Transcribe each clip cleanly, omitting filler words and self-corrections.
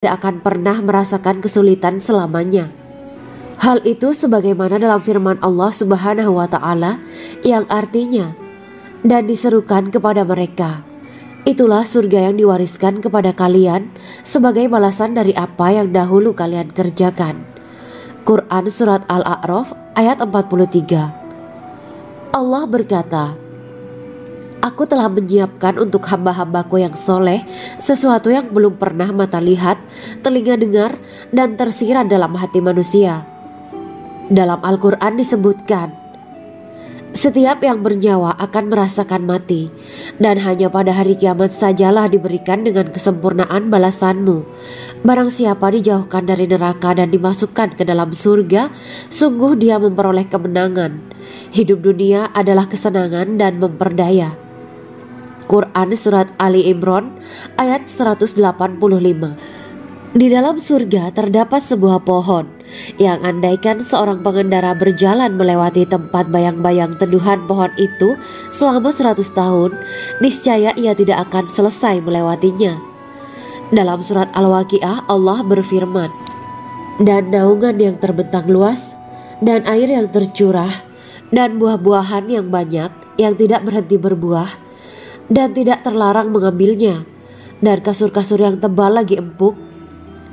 tidak akan pernah merasakan kesulitan selamanya. Hal itu sebagaimana dalam firman Allah Subhanahu wa Ta'ala yang artinya, dan diserukan kepada mereka, itulah surga yang diwariskan kepada kalian sebagai balasan dari apa yang dahulu kalian kerjakan. Quran Surat Al-A'raf ayat 43. Allah berkata, Aku telah menyiapkan untuk hamba-hambaku yang soleh sesuatu yang belum pernah mata lihat, telinga dengar, dan tersirat dalam hati manusia. Dalam Al-Quran disebutkan, setiap yang bernyawa akan merasakan mati, dan hanya pada hari kiamat sajalah diberikan dengan kesempurnaan balasanmu. Barang siapa dijauhkan dari neraka dan dimasukkan ke dalam surga, sungguh dia memperoleh kemenangan. Hidup dunia adalah kesenangan dan memperdaya. Quran Surat Ali Imran ayat 185. Di dalam surga terdapat sebuah pohon yang andaikan seorang pengendara berjalan melewati tempat bayang-bayang teduhan pohon itu selama 100 tahun, niscaya ia tidak akan selesai melewatinya. Dalam surat Al-Waqiah Allah berfirman, dan naungan yang terbentang luas, dan air yang tercurah, dan buah-buahan yang banyak yang tidak berhenti berbuah, dan tidak terlarang mengambilnya, dan kasur-kasur yang tebal lagi empuk.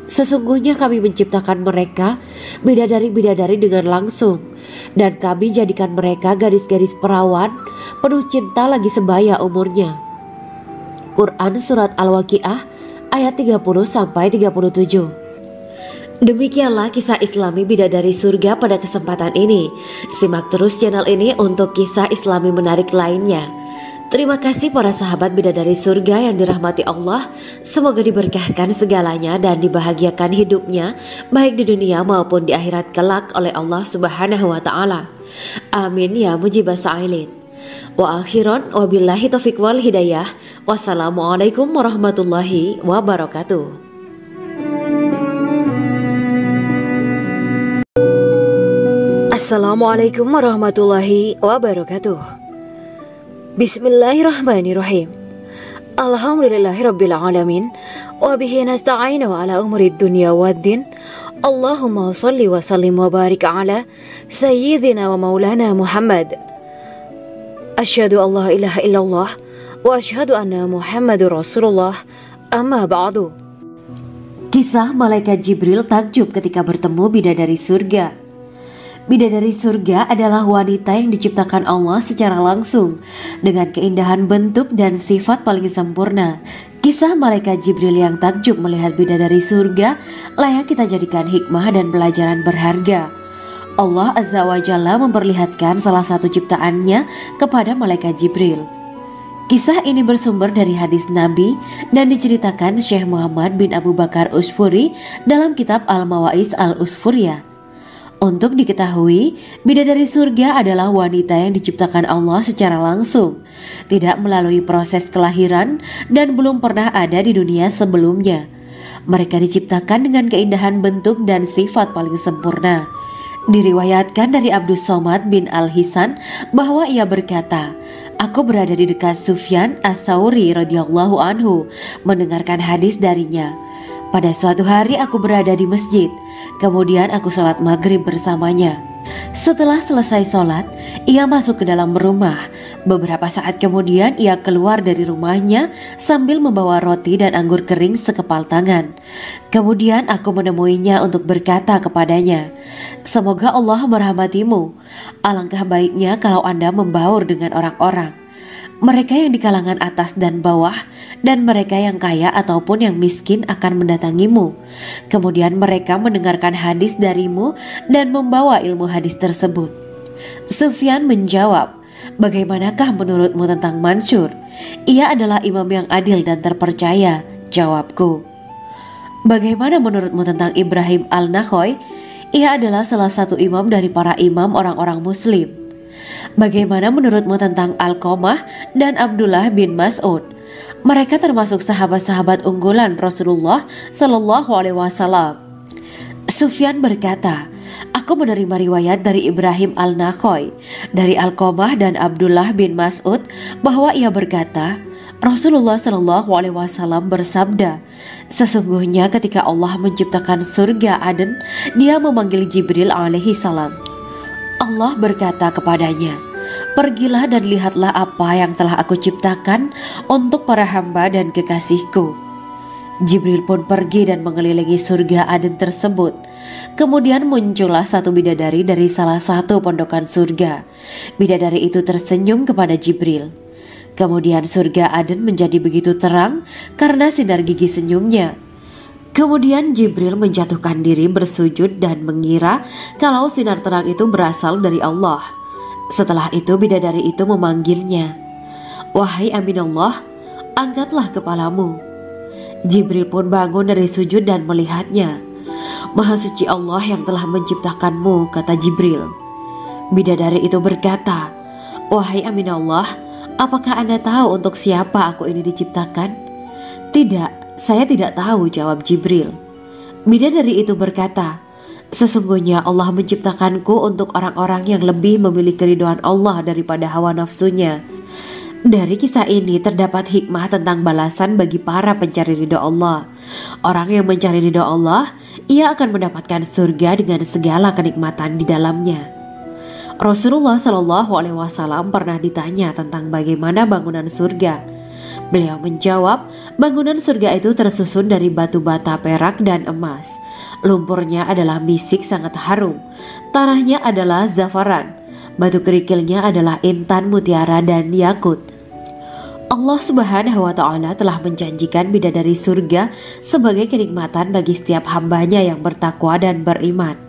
Sesungguhnya kami menciptakan mereka bidadari-bidadari dengan langsung, dan kami jadikan mereka gadis-gadis perawan penuh cinta lagi sebaya umurnya. Quran Surat Al-Waqiah ayat 30-37. Demikianlah kisah Islami bidadari surga pada kesempatan ini. Simak terus channel ini untuk kisah Islami menarik lainnya. Terima kasih para sahabat bidadari surga yang dirahmati Allah. Semoga diberkahkan segalanya dan dibahagiakan hidupnya baik di dunia maupun di akhirat kelak oleh Allah Subhanahu wa Ta'ala. Amin ya mujibah sa'ilin. Wa akhiran wabillahi taufiq wal hidayah. Wassalamualaikum warahmatullahi wabarakatuh. Assalamualaikum warahmatullahi wabarakatuh. Bismillahirrahmanirrahim. Alhamdulillahirabbil alamin wa bihi nasta'inu ala umuri dunya waddin. Allahumma shalli wa sallim wa barik ala sayyidina wa maulana Muhammad. Asyhadu an la ilaha illallah wa asyhadu anna Muhammadur Rasulullah. Amma ba'du. Kisah malaikat Jibril takjub ketika bertemu bidadari surga. Bidadari surga adalah wanita yang diciptakan Allah secara langsung dengan keindahan bentuk dan sifat paling sempurna. Kisah malaikat Jibril yang takjub melihat bidadari surga layak kita jadikan hikmah dan pelajaran berharga. Allah Azza wa Jalla memperlihatkan salah satu ciptaannya kepada malaikat Jibril. Kisah ini bersumber dari hadis Nabi dan diceritakan Syekh Muhammad bin Abu Bakar Usfuri dalam kitab Al-Mawaiz Al-Usfuriyah. Untuk diketahui, bidadari surga adalah wanita yang diciptakan Allah secara langsung, tidak melalui proses kelahiran dan belum pernah ada di dunia sebelumnya. Mereka diciptakan dengan keindahan bentuk dan sifat paling sempurna. Diriwayatkan dari Abdus Somad bin Al-Hisan bahwa ia berkata, Aku berada di dekat Sufyan As-Sauri radhiyallahu anhu mendengarkan hadis darinya. Pada suatu hari aku berada di masjid, kemudian aku sholat maghrib bersamanya. Setelah selesai sholat, ia masuk ke dalam rumah. Beberapa saat kemudian ia keluar dari rumahnya sambil membawa roti dan anggur kering sekepal tangan. Kemudian aku menemuinya untuk berkata kepadanya, Semoga Allah merahmatimu. Alangkah baiknya kalau Anda membaur dengan orang-orang. Mereka yang di kalangan atas dan bawah, dan mereka yang kaya ataupun yang miskin akan mendatangimu. Kemudian mereka mendengarkan hadis darimu dan membawa ilmu hadis tersebut. Sufyan menjawab, Bagaimanakah menurutmu tentang Mansur? Ia adalah imam yang adil dan terpercaya. Jawabku. Bagaimana menurutmu tentang Ibrahim Al-Nakhoy? Ia adalah salah satu imam dari para imam orang-orang muslim. Bagaimana menurutmu tentang Alqamah dan Abdullah bin Mas'ud? Mereka termasuk sahabat-sahabat unggulan Rasulullah Sallallahu Alaihi Wasallam. Sufyan berkata, Aku menerima riwayat dari Ibrahim Al-Nakhoy, dari Alqamah dan Abdullah bin Mas'ud bahwa ia berkata, Rasulullah Shallallahu Alaihi Wasallam bersabda, sesungguhnya ketika Allah menciptakan surga Aden, Dia memanggil Jibril alaihi salam. Allah berkata kepadanya, pergilah dan lihatlah apa yang telah aku ciptakan untuk para hamba dan kekasihku. Jibril pun pergi dan mengelilingi surga Aden tersebut. Kemudian muncullah satu bidadari dari salah satu pondokan surga. Bidadari itu tersenyum kepada Jibril. Kemudian surga Aden menjadi begitu terang karena sinar gigi senyumnya. Kemudian Jibril menjatuhkan diri bersujud dan mengira kalau sinar terang itu berasal dari Allah. Setelah itu bidadari itu memanggilnya, wahai Aminullah, angkatlah kepalamu. Jibril pun bangun dari sujud dan melihatnya. Maha suci Allah yang telah menciptakanmu, kata Jibril. Bidadari itu berkata, wahai Aminullah, apakah Anda tahu untuk siapa aku ini diciptakan? Tidak, saya tidak tahu, jawab Jibril. Bidadari itu berkata, sesungguhnya Allah menciptakanku untuk orang-orang yang lebih memilih keridhaan Allah daripada hawa nafsunya. Dari kisah ini terdapat hikmah tentang balasan bagi para pencari ridho Allah. Orang yang mencari ridho Allah, ia akan mendapatkan surga dengan segala kenikmatan di dalamnya. Rasulullah Shallallahu Alaihi Wasallam pernah ditanya tentang bagaimana bangunan surga. Beliau menjawab, bangunan surga itu tersusun dari batu bata, perak, dan emas. Lumpurnya adalah misik sangat harum, tanahnya adalah zafaran, batu kerikilnya adalah intan, mutiara, dan yakut. Allah Subhanahu wa Ta'ala telah menjanjikan bidadari surga sebagai kenikmatan bagi setiap hambanya yang bertakwa dan beriman.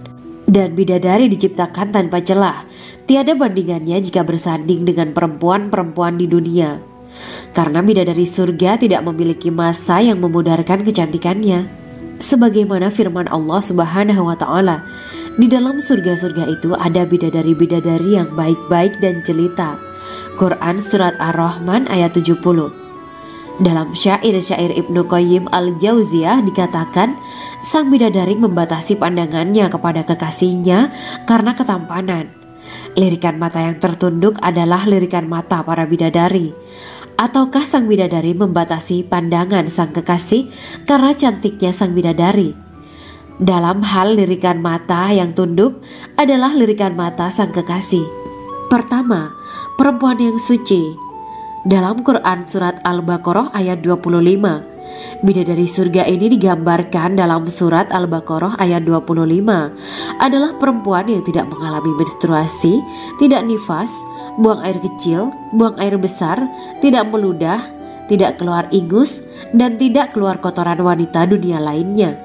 Dan bidadari diciptakan tanpa celah, tiada bandingannya jika bersanding dengan perempuan-perempuan di dunia. Karena bidadari surga tidak memiliki masa yang memudarkan kecantikannya. Sebagaimana firman Allah Subhanahu wa Ta'ala, di dalam surga-surga itu ada bidadari-bidadari yang baik-baik dan jelita. Quran Surat Ar-Rahman ayat 70. Dalam syair-syair Ibnu Qayyim Al-Jauziyah dikatakan, sang bidadari membatasi pandangannya kepada kekasihnya karena ketampanan. Lirikan mata yang tertunduk adalah lirikan mata para bidadari. Ataukah sang bidadari membatasi pandangan sang kekasih karena cantiknya sang bidadari? Dalam hal lirikan mata yang tunduk adalah lirikan mata sang kekasih. Pertama, perempuan yang suci. Dalam Quran Surat Al-Baqarah ayat 25, bidadari surga ini digambarkan dalam Surat Al-Baqarah ayat 25 adalah perempuan yang tidak mengalami menstruasi, tidak nifas, buang air kecil, buang air besar, tidak meludah, tidak keluar ingus, dan tidak keluar kotoran wanita dunia lainnya.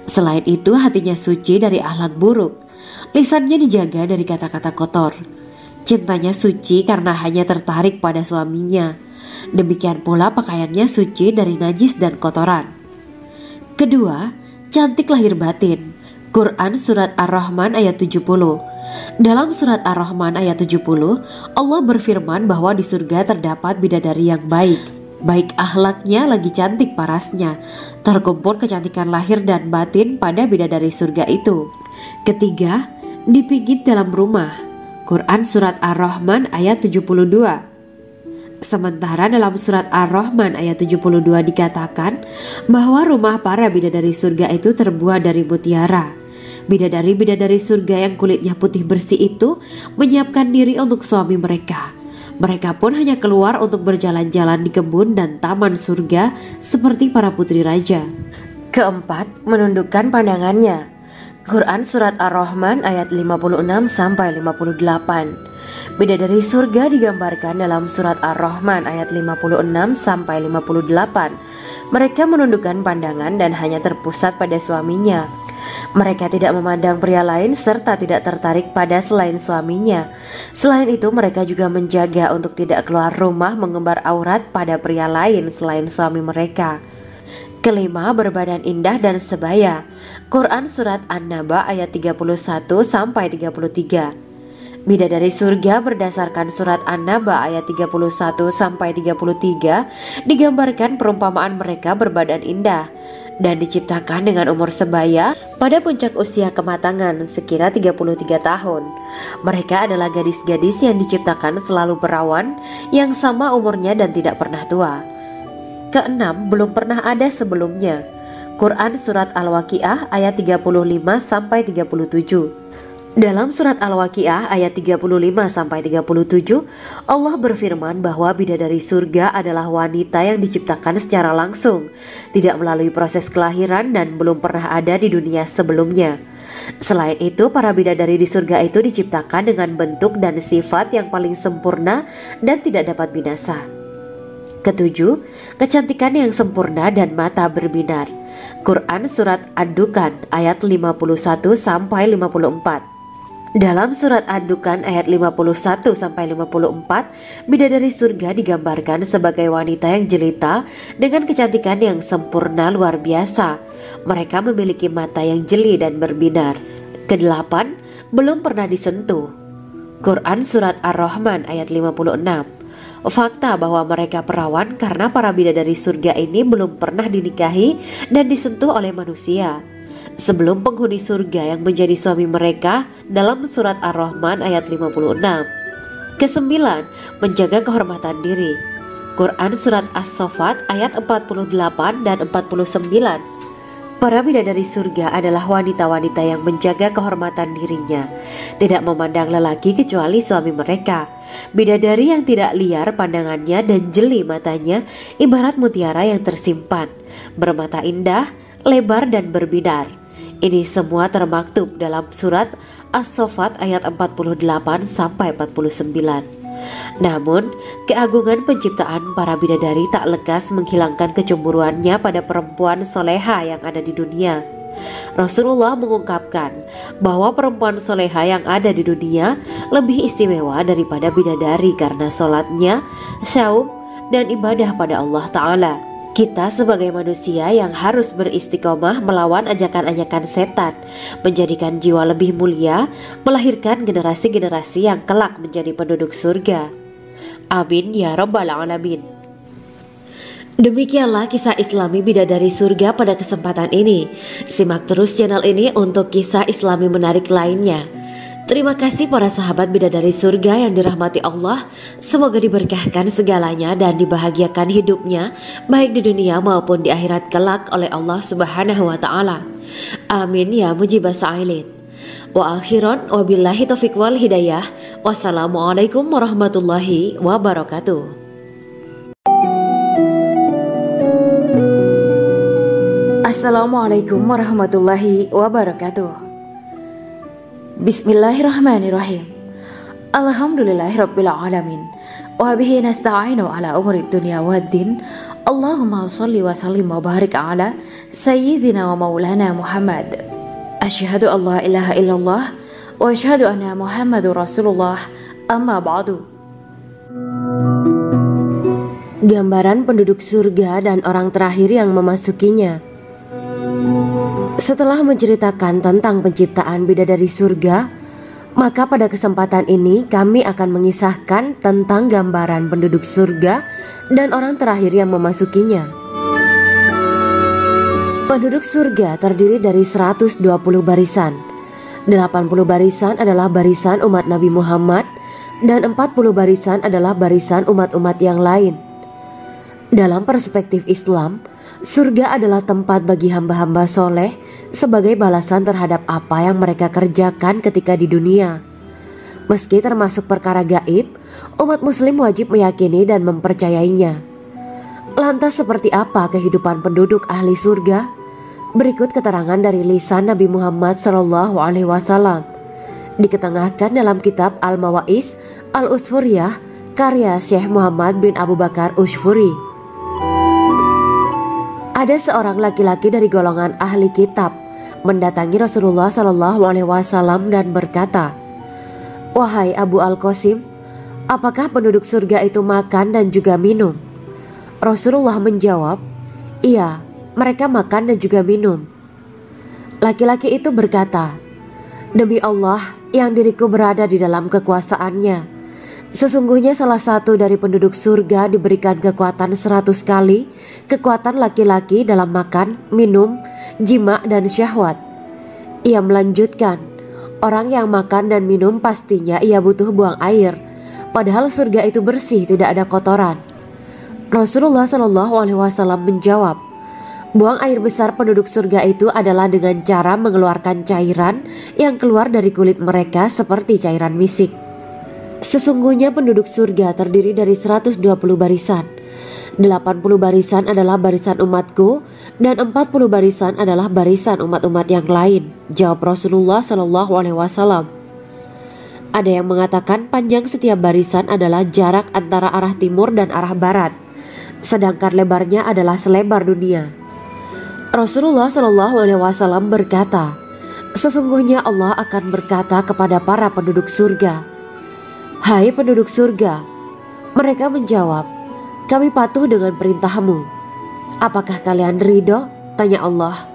Selain itu, hatinya suci dari akhlak buruk, lisannya dijaga dari kata-kata kotor. Cintanya suci karena hanya tertarik pada suaminya. Demikian pula pakaiannya suci dari najis dan kotoran. Kedua, cantik lahir batin. Quran Surat Ar-Rahman ayat 70. Dalam Surat Ar-Rahman ayat 70, Allah berfirman bahwa di surga terdapat bidadari yang baik. Baik akhlaknya lagi cantik parasnya. Terkumpul kecantikan lahir dan batin pada bidadari surga itu. Ketiga, dipijit dalam rumah. Quran Surat Ar-Rahman ayat 72. Sementara dalam Surat Ar-Rahman ayat 72 dikatakan bahwa rumah para bidadari surga itu terbuat dari mutiara. Bidadari-bidadari surga yang kulitnya putih bersih itu menyiapkan diri untuk suami mereka. Mereka pun hanya keluar untuk berjalan-jalan di kebun dan taman surga seperti para putri raja. Keempat, menundukkan pandangannya. Quran Surat Ar-Rahman ayat 56-58. Bidadari surga digambarkan dalam Surat Ar-Rahman ayat 56-58. Mereka menundukkan pandangan dan hanya terpusat pada suaminya. Mereka tidak memandang pria lain serta tidak tertarik pada selain suaminya. Selain itu, mereka juga menjaga untuk tidak keluar rumah mengembar aurat pada pria lain selain suami mereka. Kelima, berbadan indah dan sebaya. Quran Surat An-Naba ayat 31-33. Bidadari surga berdasarkan Surat An-Naba ayat 31-33 digambarkan perumpamaan mereka berbadan indah. dan diciptakan dengan umur sebaya pada puncak usia kematangan sekira 33 tahun. Mereka adalah gadis-gadis yang diciptakan selalu perawan, yang sama umurnya dan tidak pernah tua. Keenam, belum pernah ada sebelumnya. Quran Surat Al-Waqiah ayat 35-37. Dalam surat Al-Waqiah ayat 35-37, Allah berfirman bahwa bidadari surga adalah wanita yang diciptakan secara langsung, tidak melalui proses kelahiran dan belum pernah ada di dunia sebelumnya. Selain itu, para bidadari di surga itu diciptakan dengan bentuk dan sifat yang paling sempurna dan tidak dapat binasa. Ketujuh, kecantikan yang sempurna dan mata berbinar. Quran Surat Ad-Dukhan ayat 51-54. Dalam surat Ad-Dukhan ayat 51-54, bidadari surga digambarkan sebagai wanita yang jelita dengan kecantikan yang sempurna luar biasa. Mereka memiliki mata yang jeli dan berbinar. Kedelapan, belum pernah disentuh. Quran Surat Ar-Rahman ayat 56. Fakta bahwa mereka perawan karena para bidadari surga ini belum pernah dinikahi dan disentuh oleh manusia sebelum penghuni surga yang menjadi suami mereka dalam surat Ar-Rahman ayat 56. Kesembilan, menjaga kehormatan diri. Quran Surat As-Saffat ayat 48 dan 49. Para bidadari surga adalah wanita-wanita yang menjaga kehormatan dirinya, tidak memandang lelaki kecuali suami mereka. Bidadari yang tidak liar pandangannya dan jeli matanya ibarat mutiara yang tersimpan, bermata indah, lebar dan berbinar. Ini semua termaktub dalam surat As-Saffat ayat 48-49. Namun, keagungan penciptaan para bidadari tak lekas menghilangkan kecemburuannya pada perempuan soleha yang ada di dunia. Rasulullah mengungkapkan bahwa perempuan soleha yang ada di dunia lebih istimewa daripada bidadari karena sholatnya, syaum, dan ibadah pada Allah Ta'ala. Kita sebagai manusia yang harus beristiqomah melawan ajakan-ajakan setan, menjadikan jiwa lebih mulia, melahirkan generasi-generasi yang kelak menjadi penduduk surga. Amin ya Rabbal Alamin. Demikianlah kisah Islami bidadari surga pada kesempatan ini. Simak terus channel ini untuk kisah Islami menarik lainnya. Terima kasih para sahabat bidadari surga yang dirahmati Allah. Semoga diberkahkan segalanya dan dibahagiakan hidupnya baik di dunia maupun di akhirat kelak oleh Allah Subhanahu wa Ta'ala. Amin ya mujibah sa'ilin. Wa akhiran wabillahi taufiq wal hidayah. Wassalamualaikum warahmatullahi wabarakatuh. Assalamualaikum warahmatullahi wabarakatuh. Bismillahirrahmanirrahim. Alhamdulillahirabbil alamin. Wa bihi nasta'inu ala umuri dunya waddin. Allahumma shalli wa sallim wa barik ala sayyidina wa maulana Muhammad. Asyhadu an la ilaha illallah wa asyhadu anna Muhammadur Rasulullah. Amma ba'du. Gambaran penduduk surga dan orang terakhir yang memasukinya. Setelah menceritakan tentang penciptaan bidadari surga, maka pada kesempatan ini kami akan mengisahkan tentang gambaran penduduk surga dan orang terakhir yang memasukinya. Penduduk surga terdiri dari 120 barisan. 80 barisan adalah barisan umat Nabi Muhammad dan 40 barisan adalah barisan umat-umat yang lain. Dalam perspektif Islam, surga adalah tempat bagi hamba-hamba soleh sebagai balasan terhadap apa yang mereka kerjakan ketika di dunia. Meski termasuk perkara gaib, umat muslim wajib meyakini dan mempercayainya. Lantas seperti apa kehidupan penduduk ahli surga? Berikut keterangan dari lisan Nabi Muhammad SAW. Diketengahkan dalam kitab Al-Mawa'is Al-Usfuriyah karya Syekh Muhammad bin Abu Bakar Ushfuri. Ada seorang laki-laki dari golongan ahli kitab mendatangi Rasulullah SAW dan berkata, "Wahai Abu Al-Qasim, apakah penduduk surga itu makan dan juga minum?" Rasulullah menjawab, "Iya, mereka makan dan juga minum." Laki-laki itu berkata, "Demi Allah yang diriku berada di dalam kekuasaannya, Sesungguhnya salah satu dari penduduk surga diberikan kekuatan 100 kali kekuatan laki-laki dalam makan, minum, jima dan syahwat. Ia melanjutkan, orang yang makan dan minum pastinya ia butuh buang air, padahal surga itu bersih, tidak ada kotoran. Rasulullah Shallallahu Alaihi Wasallam menjawab, buang air besar penduduk surga itu adalah dengan cara mengeluarkan cairan yang keluar dari kulit mereka seperti cairan misik. Sesungguhnya penduduk surga terdiri dari 120 barisan. 80 barisan adalah barisan umatku dan 40 barisan adalah barisan umat-umat yang lain, jawab Rasulullah Shallallahu Alaihi Wasallam. Ada yang mengatakan panjang setiap barisan adalah jarak antara arah timur dan arah barat, sedangkan lebarnya adalah selebar dunia. Rasulullah Shallallahu Alaihi Wasallam berkata, sesungguhnya Allah akan berkata kepada para penduduk surga, hai penduduk surga. Mereka menjawab, kami patuh dengan perintahmu. Apakah kalian ridho? Tanya Allah.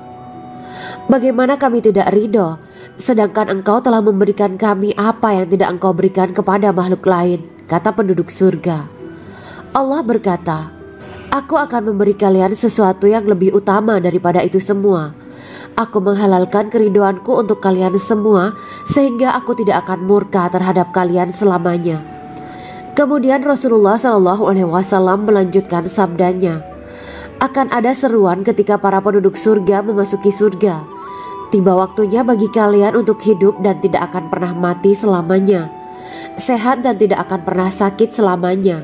Bagaimana kami tidak ridho, sedangkan engkau telah memberikan kami apa yang tidak engkau berikan kepada makhluk lain, kata penduduk surga. Allah berkata, aku akan memberi kalian sesuatu yang lebih utama daripada itu semua. Aku menghalalkan keridoanku untuk kalian semua sehingga aku tidak akan murka terhadap kalian selamanya. Kemudian Rasulullah Shallallahu Alaihi Wasallam melanjutkan sabdanya, akan ada seruan ketika para penduduk surga memasuki surga. Tiba waktunya bagi kalian untuk hidup dan tidak akan pernah mati selamanya, sehat dan tidak akan pernah sakit selamanya,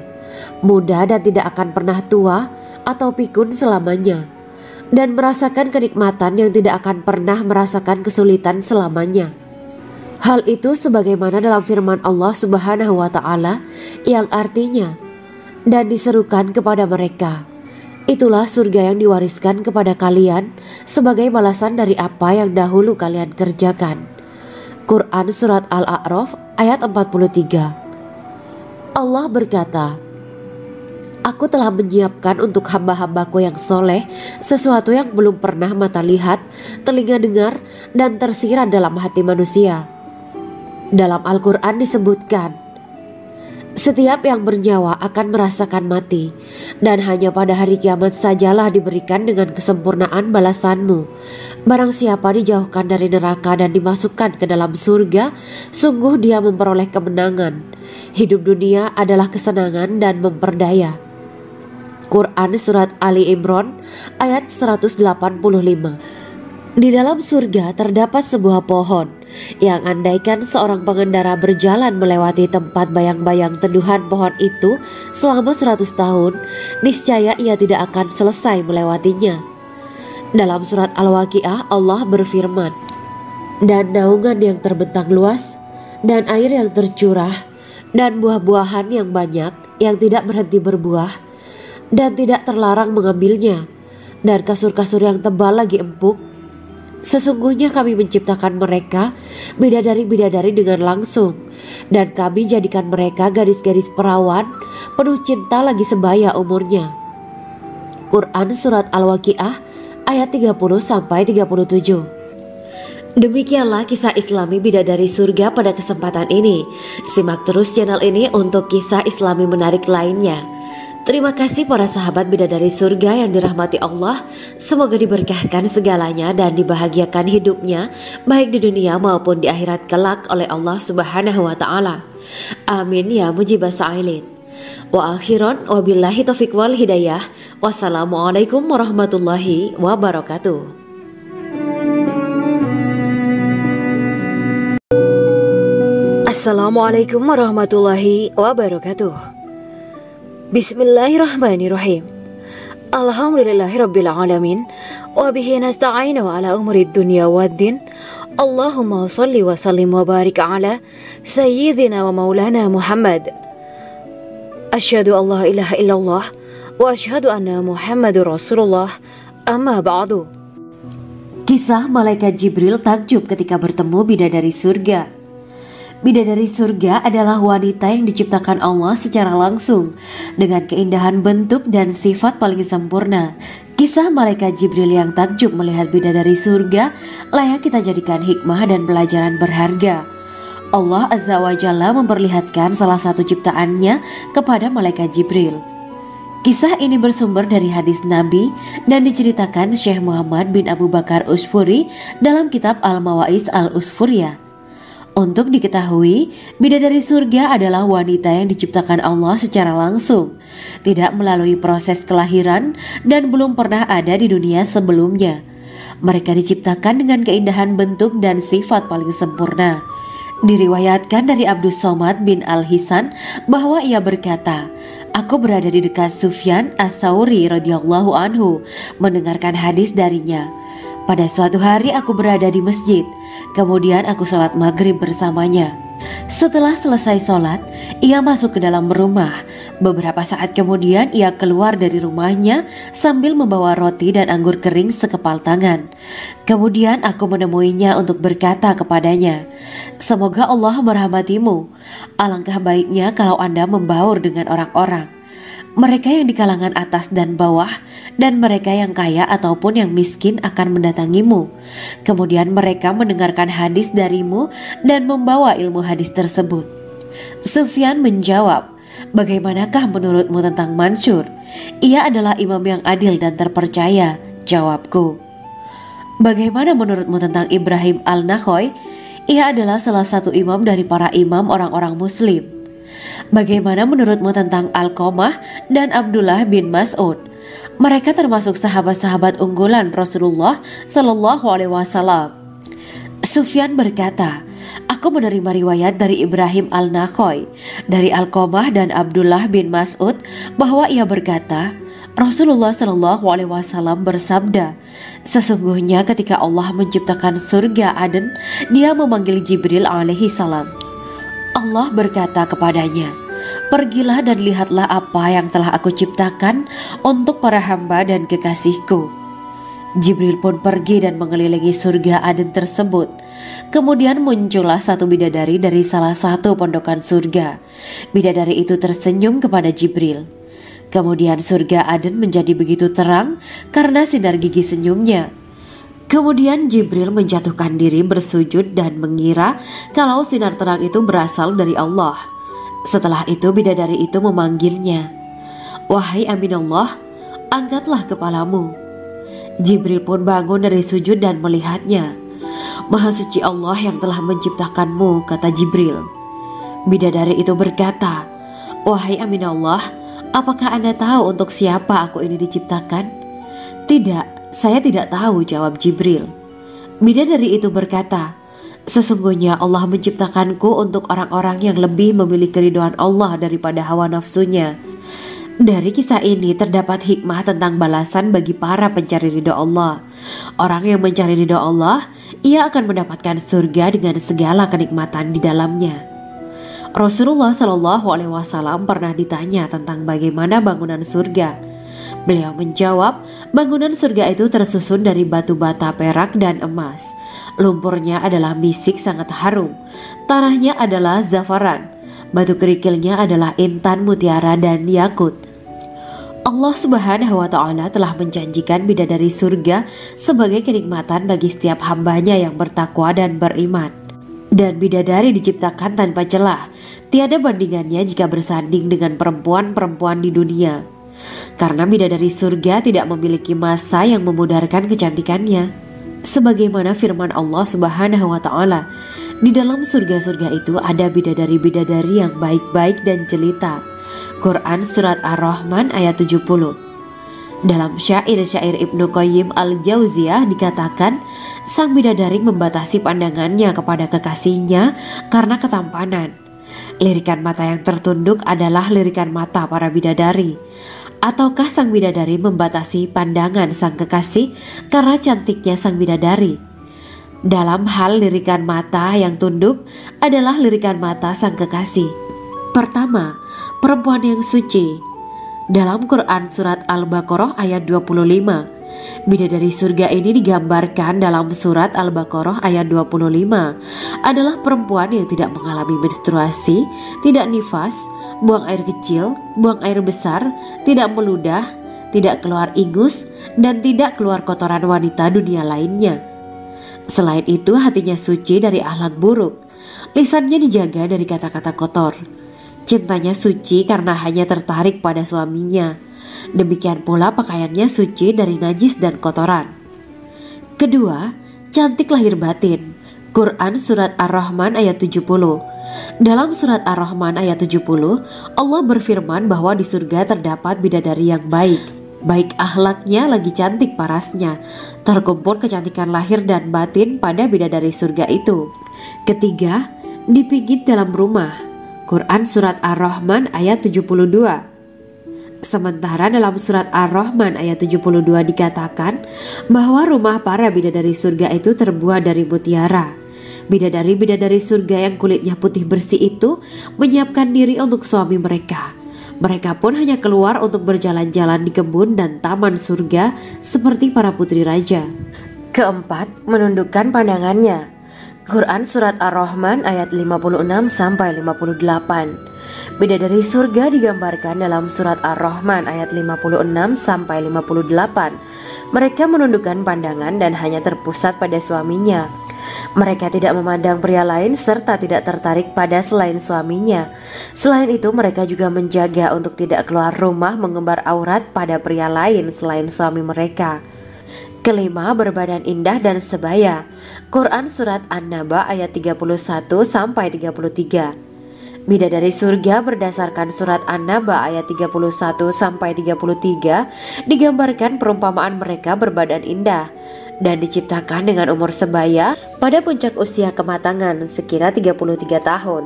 muda dan tidak akan pernah tua atau pikun selamanya, dan merasakan kenikmatan yang tidak akan pernah merasakan kesulitan selamanya. Hal itu sebagaimana dalam firman Allah Subhanahu wa Ta'ala yang artinya, dan diserukan kepada mereka, itulah surga yang diwariskan kepada kalian sebagai balasan dari apa yang dahulu kalian kerjakan. Quran Surat Al-A'raf ayat 43. Allah berkata, aku telah menyiapkan untuk hamba-hambaku yang soleh sesuatu yang belum pernah mata lihat, telinga dengar, dan tersirat dalam hati manusia. Dalam Al-Quran disebutkan, setiap yang bernyawa akan merasakan mati, dan hanya pada hari kiamat sajalah diberikan dengan kesempurnaan balasanmu. Barang siapa dijauhkan dari neraka dan dimasukkan ke dalam surga, sungguh dia memperoleh kemenangan. Hidup dunia adalah kesenangan dan memperdaya. Quran Surat Ali Imran ayat 185. Di dalam surga terdapat sebuah pohon yang andaikan seorang pengendara berjalan melewati tempat bayang-bayang teduhan pohon itu selama 100 tahun, niscaya ia tidak akan selesai melewatinya. Dalam surat Al-Waqiah Allah berfirman, dan naungan yang terbentang luas, dan air yang tercurah, dan buah-buahan yang banyak yang tidak berhenti berbuah, dan tidak terlarang mengambilnya, dan kasur-kasur yang tebal lagi empuk. Sesungguhnya kami menciptakan mereka bidadari-bidadari dengan langsung, dan kami jadikan mereka gadis-gadis perawan penuh cinta lagi sebaya umurnya. Quran Surat Al-Waqiah ayat 30-37. Demikianlah kisah Islami bidadari surga pada kesempatan ini. Simak terus channel ini untuk kisah Islami menarik lainnya. Terima kasih para sahabat bidadari surga yang dirahmati Allah. Semoga diberkahkan segalanya dan dibahagiakan hidupnya baik di dunia maupun di akhirat kelak oleh Allah Subhanahu wa Ta'ala. Amin ya mujibah sa'ilin. Wa akhiran wabillahi taufiq wal hidayah. Wassalamualaikum warahmatullahi wabarakatuh. Assalamualaikum warahmatullahi wabarakatuh. Bismillahirrahmanirrahim. Alhamdulillahirabbil alamin wa bihi nasta'inu ala umuri dunya waddin. Allahumma shalli wa sallim wa barik ala sayyidina wa maulana Muhammad. Asyhadu an la ilaha illallah wa asyhadu anna Muhammadur Rasulullah. Amma ba'du. Kisah malaikat Jibril takjub ketika bertemu bidadari surga. Bidadari surga adalah wanita yang diciptakan Allah secara langsung dengan keindahan bentuk dan sifat paling sempurna. Kisah malaikat Jibril yang takjub melihat bidadari surga layak kita jadikan hikmah dan pelajaran berharga. Allah Azza wa Jalla memperlihatkan salah satu ciptaannya kepada malaikat Jibril. Kisah ini bersumber dari hadis Nabi dan diceritakan Syekh Muhammad bin Abu Bakar Usfuri dalam kitab Al-Mawaiz Al-Usfuriyah. Untuk diketahui, bidadari surga adalah wanita yang diciptakan Allah secara langsung, tidak melalui proses kelahiran dan belum pernah ada di dunia sebelumnya. Mereka diciptakan dengan keindahan bentuk dan sifat paling sempurna. Diriwayatkan dari Abdus Somad bin Al-Hisan bahwa ia berkata, "Aku berada di dekat Sufyan Ats-Tsauri radhiyallahu anhu mendengarkan hadis darinya. Pada suatu hari aku berada di masjid, kemudian aku sholat maghrib bersamanya. Setelah selesai sholat, ia masuk ke dalam rumah. Beberapa saat kemudian ia keluar dari rumahnya sambil membawa roti dan anggur kering sekepal tangan. Kemudian aku menemuinya untuk berkata kepadanya, 'Semoga Allah merahmatimu. Alangkah baiknya kalau Anda membaur dengan orang-orang. Mereka yang di kalangan atas dan bawah, dan mereka yang kaya ataupun yang miskin akan mendatangimu. Kemudian mereka mendengarkan hadis darimu dan membawa ilmu hadis tersebut.' Sufyan menjawab, 'Bagaimanakah menurutmu tentang Mansur? Ia adalah imam yang adil dan terpercaya.' Jawabku. 'Bagaimana menurutmu tentang Ibrahim Al-Nakhoy? Ia adalah salah satu imam dari para imam orang-orang muslim.' 'Bagaimana menurutmu tentang Alqamah dan Abdullah bin Mas'ud? Mereka termasuk sahabat-sahabat unggulan Rasulullah Shallallahu Alaihi Wasallam.' Sufyan berkata, 'Aku menerima riwayat dari Ibrahim Al-Nakhoy, dari Alqamah dan Abdullah bin Mas'ud bahwa ia berkata, Rasulullah Shallallahu Alaihi Wasallam bersabda, sesungguhnya ketika Allah menciptakan surga Aden, Dia memanggil Jibril alaihi salam. Allah berkata kepadanya, pergilah dan lihatlah apa yang telah aku ciptakan untuk para hamba dan kekasihku. Jibril pun pergi dan mengelilingi surga Aden tersebut. Kemudian muncullah satu bidadari dari salah satu pondokan surga. Bidadari itu tersenyum kepada Jibril. Kemudian surga Aden menjadi begitu terang karena sinar gigi senyumnya. Kemudian Jibril menjatuhkan diri bersujud dan mengira kalau sinar terang itu berasal dari Allah. Setelah itu bidadari itu memanggilnya, wahai Aminullah, angkatlah kepalamu. Jibril pun bangun dari sujud dan melihatnya. Maha suci Allah yang telah menciptakanmu, kata Jibril. Bidadari itu berkata, wahai Aminullah, apakah Anda tahu untuk siapa aku ini diciptakan? Tidak, saya tidak tahu, jawab Jibril. Bidadari itu berkata, sesungguhnya Allah menciptakanku untuk orang-orang yang lebih memilih keridhaan Allah daripada hawa nafsunya. Dari kisah ini terdapat hikmah tentang balasan bagi para pencari ridho Allah. Orang yang mencari ridho Allah, ia akan mendapatkan surga dengan segala kenikmatan di dalamnya. Rasulullah Shallallahu Alaihi Wasallam pernah ditanya tentang bagaimana bangunan surga. Beliau menjawab, bangunan surga itu tersusun dari batu bata, perak, dan emas. Lumpurnya adalah misik sangat harum. Tanahnya adalah zafaran. Batu kerikilnya adalah intan, mutiara, dan yakut. Allah Subhanahu wa Ta'ala telah menjanjikan bidadari surga sebagai kenikmatan bagi setiap hambanya yang bertakwa dan beriman. Dan bidadari diciptakan tanpa celah, tiada bandingannya jika bersanding dengan perempuan-perempuan di dunia. Karena bidadari surga tidak memiliki masa yang memudarkan kecantikannya. Sebagaimana firman Allah Subhanahu wa Ta'ala, di dalam surga-surga itu ada bidadari-bidadari yang baik-baik dan jelita. Quran Surat Ar-Rahman ayat 70. Dalam syair-syair Ibnu Qayyim Al-Jauziyah dikatakan, sang bidadari membatasi pandangannya kepada kekasihnya karena ketampanan. Lirikan mata yang tertunduk adalah lirikan mata para bidadari. Ataukah sang bidadari membatasi pandangan sang kekasih karena cantiknya sang bidadari? Dalam hal lirikan mata yang tunduk adalah lirikan mata sang kekasih. Pertama, perempuan yang suci. Dalam Quran Surat Al-Baqarah ayat 25, bidadari surga ini digambarkan dalam Surat Al-Baqarah ayat 25 adalah perempuan yang tidak mengalami menstruasi, tidak nifas, buang air kecil, buang air besar, tidak meludah, tidak keluar ingus, dan tidak keluar kotoran wanita dunia lainnya. Selain itu hatinya suci dari akhlak buruk. Lisannya dijaga dari kata-kata kotor. Cintanya suci karena hanya tertarik pada suaminya. Demikian pula pakaiannya suci dari najis dan kotoran. Kedua, cantik lahir batin. Quran Surat Ar-Rahman ayat 70. Dalam Surat Ar-Rahman ayat 70, Allah berfirman bahwa di surga terdapat bidadari yang baik. Baik akhlaknya lagi cantik parasnya. Terkumpul kecantikan lahir dan batin pada bidadari surga itu. Ketiga, dipijit dalam rumah. Quran Surat Ar-Rahman ayat 72. Sementara dalam Surat Ar-Rahman ayat 72 dikatakan bahwa rumah para bidadari surga itu terbuat dari mutiara. Bidadari-bidadari surga yang kulitnya putih bersih itu menyiapkan diri untuk suami mereka. Mereka pun hanya keluar untuk berjalan-jalan di kebun dan taman surga seperti para putri raja. Keempat, menundukkan pandangannya. Quran Surat Ar-Rahman ayat 56-58. Bidadari surga digambarkan dalam Surat Ar-Rahman ayat 56-58. Mereka menundukkan pandangan dan hanya terpusat pada suaminya. Mereka tidak memandang pria lain serta tidak tertarik pada selain suaminya. Selain itu mereka juga menjaga untuk tidak keluar rumah mengembar aurat pada pria lain selain suami mereka. Kelima, berbadan indah dan sebaya. Quran Surat An-Naba ayat 31-33. Bidadari surga berdasarkan Surat An-Naba ayat 31-33 digambarkan perumpamaan mereka berbadan indah dan diciptakan dengan umur sebaya pada puncak usia kematangan sekira 33 tahun.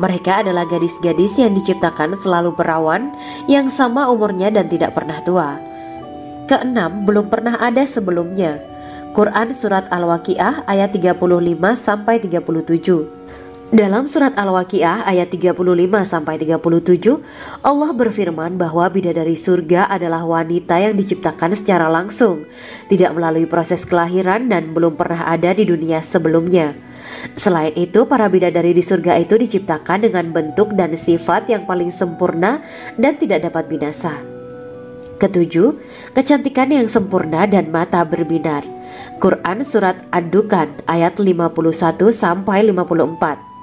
Mereka adalah gadis-gadis yang diciptakan selalu perawan yang sama umurnya dan tidak pernah tua. Keenam, belum pernah ada sebelumnya. Quran Surat Al-Waqiah ayat 35-37. Dalam Surat Al-Waqiah ayat 35-37, Allah berfirman bahwa bidadari surga adalah wanita yang diciptakan secara langsung, tidak melalui proses kelahiran dan belum pernah ada di dunia sebelumnya. Selain itu, para bidadari di surga itu diciptakan dengan bentuk dan sifat yang paling sempurna dan tidak dapat binasa. Ketujuh, kecantikan yang sempurna dan mata berbinar. Quran Surat Ad-Dukan ayat 51-54.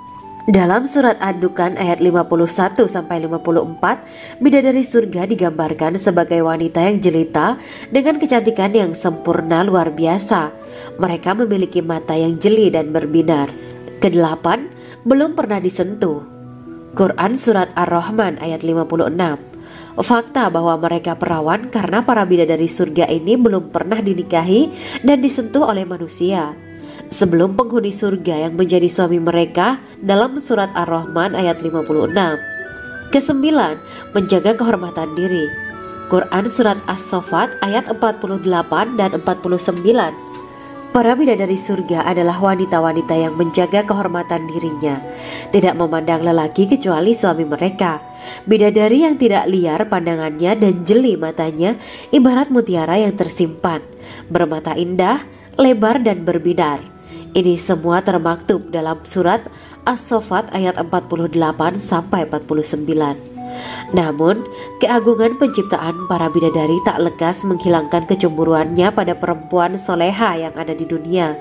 Dalam Surat Ad-Dukan ayat 51-54, bidadari surga digambarkan sebagai wanita yang jelita dengan kecantikan yang sempurna luar biasa. Mereka memiliki mata yang jeli dan berbinar. Kedelapan, belum pernah disentuh. Quran Surat Ar-Rahman ayat 56. Fakta bahwa mereka perawan karena para bidadari surga ini belum pernah dinikahi dan disentuh oleh manusia sebelum penghuni surga yang menjadi suami mereka dalam Surat Ar-Rahman ayat 56. Kesembilan, menjaga kehormatan diri. Quran Surat As-Saffat ayat 48 dan 49. Para bidadari surga adalah wanita-wanita yang menjaga kehormatan dirinya, tidak memandang lelaki kecuali suami mereka. Bidadari yang tidak liar pandangannya dan jeli matanya ibarat mutiara yang tersimpan, bermata indah, lebar dan berbinar. Ini semua termaktub dalam Surat As-Saffat ayat 48-49. Namun, keagungan penciptaan para bidadari tak lekas menghilangkan kecemburuannya pada perempuan soleha yang ada di dunia.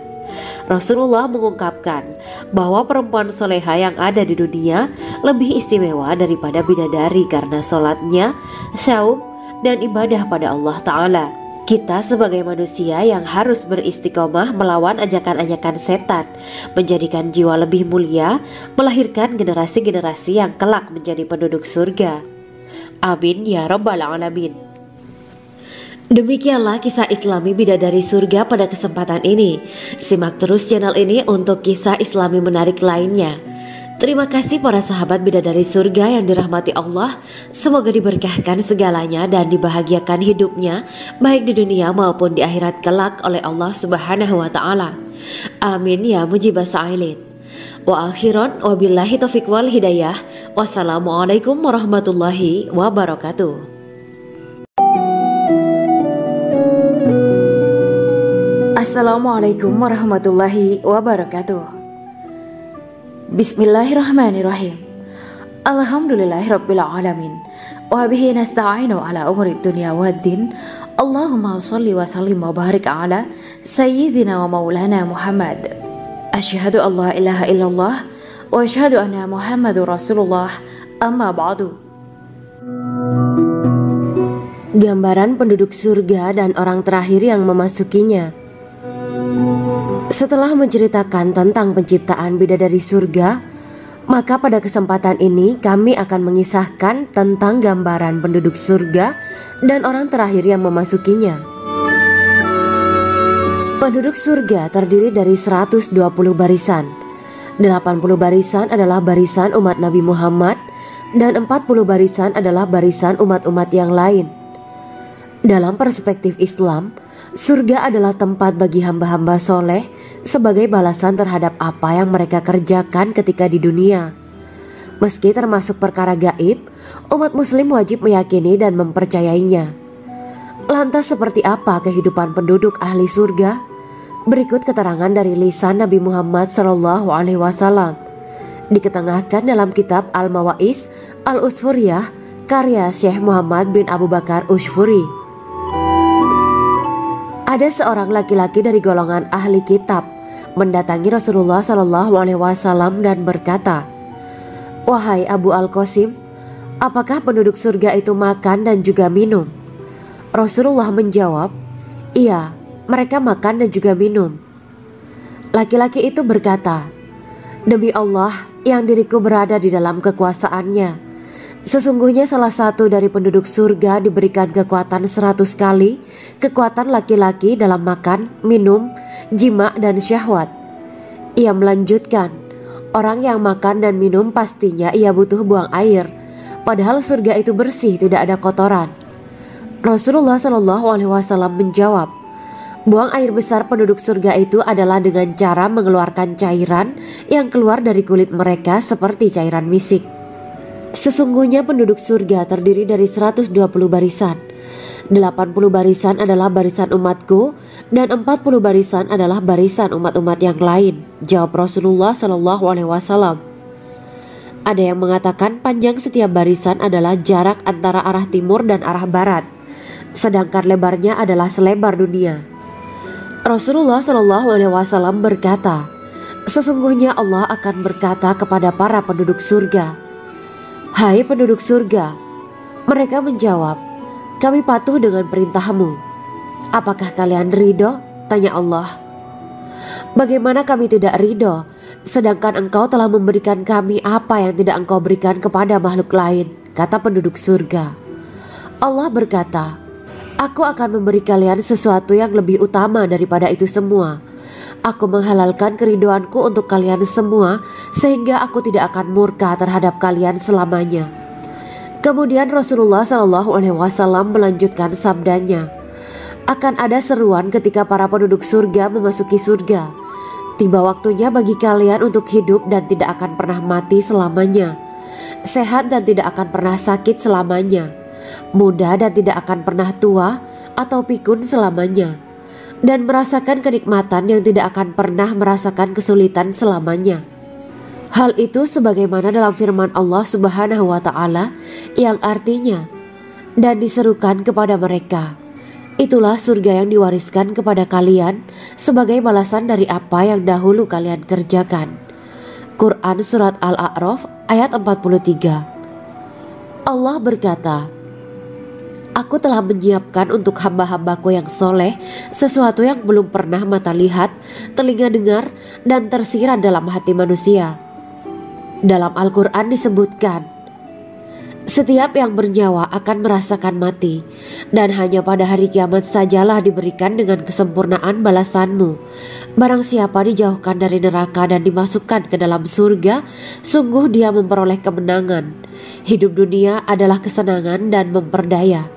Rasulullah mengungkapkan bahwa perempuan soleha yang ada di dunia lebih istimewa daripada bidadari karena sholatnya, syaum, dan ibadah pada Allah Ta'ala. Kita sebagai manusia yang harus beristiqomah melawan ajakan-ajakan setan, menjadikan jiwa lebih mulia, melahirkan generasi-generasi yang kelak menjadi penduduk surga. Amin ya rabbal alamin. Demikianlah kisah Islami bidadari surga pada kesempatan ini. Simak terus channel ini untuk kisah Islami menarik lainnya. Terima kasih para sahabat bidadari surga yang dirahmati Allah. Semoga diberkahkan segalanya dan dibahagiakan hidupnya baik di dunia maupun di akhirat kelak oleh Allah Subhanahu wa taala. Amin ya mujibas sa'ilin. Wa akhiran wabillahi taufiq wal hidayah. Wassalamualaikum warahmatullahi wabarakatuh. Assalamualaikum warahmatullahi wabarakatuh. Bismillahirrahmanirrahim. Alhamdulillahirabbil alamin. Wa bihi nasta'inu ala umuri dunya waddin. Allahumma shalli wa sallim wa barik ala sayyidina wa maulana Muhammad. Asyhadu an la ilaha illallah wa asyhadu anna Muhammadur Rasulullah, amma ba'du. Gambaran penduduk surga dan orang terakhir yang memasukinya. Setelah menceritakan tentang penciptaan bidadari surga, maka pada kesempatan ini kami akan mengisahkan tentang gambaran penduduk surga dan orang terakhir yang memasukinya. Penduduk surga terdiri dari 120 barisan. 80 barisan adalah barisan umat Nabi Muhammad dan 40 barisan adalah barisan umat-umat yang lain. Dalam perspektif Islam, surga adalah tempat bagi hamba-hamba soleh sebagai balasan terhadap apa yang mereka kerjakan ketika di dunia. Meski termasuk perkara gaib, umat muslim wajib meyakini dan mempercayainya. Lantas seperti apa kehidupan penduduk ahli surga? Berikut keterangan dari lisan Nabi Muhammad SAW, diketengahkan dalam kitab Al-Mawa'is Al-Usfuriyah karya Syekh Muhammad bin Abu Bakar Ushfuri. Ada seorang laki-laki dari golongan ahli kitab mendatangi Rasulullah SAW dan berkata, "Wahai Abu Al-Qasim, apakah penduduk surga itu makan dan juga minum?" Rasulullah menjawab, "Iya, mereka makan dan juga minum." Laki-laki itu berkata, "Demi Allah yang diriku berada di dalam kekuasaannya, sesungguhnya salah satu dari penduduk surga diberikan kekuatan 100 kali kekuatan laki-laki dalam makan, minum, jima, dan syahwat." Ia melanjutkan, "Orang yang makan dan minum pastinya ia butuh buang air, padahal surga itu bersih, tidak ada kotoran." Rasulullah SAW menjawab, "Buang air besar penduduk surga itu adalah dengan cara mengeluarkan cairan yang keluar dari kulit mereka seperti cairan misik." Sesungguhnya penduduk surga terdiri dari 120 barisan. 80 barisan adalah barisan umatku dan 40 barisan adalah barisan umat-umat yang lain, jawab Rasulullah SAW. Ada yang mengatakan panjang setiap barisan adalah jarak antara arah timur dan arah barat, sedangkan lebarnya adalah selebar dunia. Rasulullah SAW berkata, "Sesungguhnya Allah akan berkata kepada para penduduk surga, 'Hai penduduk surga,' mereka menjawab, 'Kami patuh dengan perintahmu.' 'Apakah kalian ridho?' tanya Allah. 'Bagaimana kami tidak ridho, sedangkan engkau telah memberikan kami apa yang tidak engkau berikan kepada makhluk lain,' kata penduduk surga. Allah berkata, 'Aku akan memberi kalian sesuatu yang lebih utama daripada itu semua. Aku menghalalkan keridoanku untuk kalian semua sehingga aku tidak akan murka terhadap kalian selamanya.'" Kemudian Rasulullah SAW melanjutkan sabdanya, "Akan ada seruan ketika para penduduk surga memasuki surga. Tiba waktunya bagi kalian untuk hidup dan tidak akan pernah mati selamanya, sehat dan tidak akan pernah sakit selamanya, muda dan tidak akan pernah tua atau pikun selamanya, dan merasakan kenikmatan yang tidak akan pernah merasakan kesulitan selamanya." Hal itu sebagaimana dalam firman Allah Subhanahu wa Ta'ala yang artinya, "Dan diserukan kepada mereka, itulah surga yang diwariskan kepada kalian sebagai balasan dari apa yang dahulu kalian kerjakan." Quran Surat Al-A'raf ayat 43. Allah berkata, "Aku telah menyiapkan untuk hamba-hambaku yang soleh sesuatu yang belum pernah mata lihat, telinga dengar, dan tersirat dalam hati manusia." Dalam Al-Quran disebutkan, "Setiap yang bernyawa akan merasakan mati, dan hanya pada hari kiamat sajalah diberikan dengan kesempurnaan balasanmu. Barang siapa dijauhkan dari neraka dan dimasukkan ke dalam surga, sungguh dia memperoleh kemenangan. Hidup dunia adalah kesenangan dan memperdaya."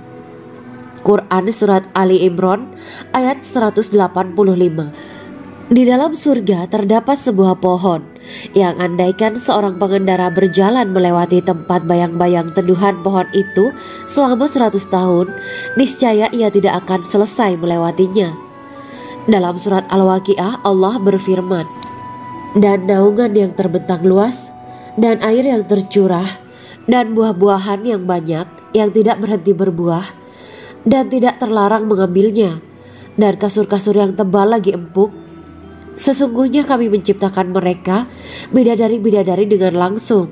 Quran Surat Ali Imran ayat 185. Di dalam surga terdapat sebuah pohon yang andaikan seorang pengendara berjalan melewati tempat bayang-bayang teduhan pohon itu selama 100 tahun, niscaya ia tidak akan selesai melewatinya. Dalam surat Al-Waqiah Allah berfirman, "Dan naungan yang terbentang luas, dan air yang tercurah, dan buah-buahan yang banyak yang tidak berhenti berbuah, dan tidak terlarang mengambilnya, dan kasur-kasur yang tebal lagi empuk. Sesungguhnya kami menciptakan mereka bidadari-bidadari dengan langsung,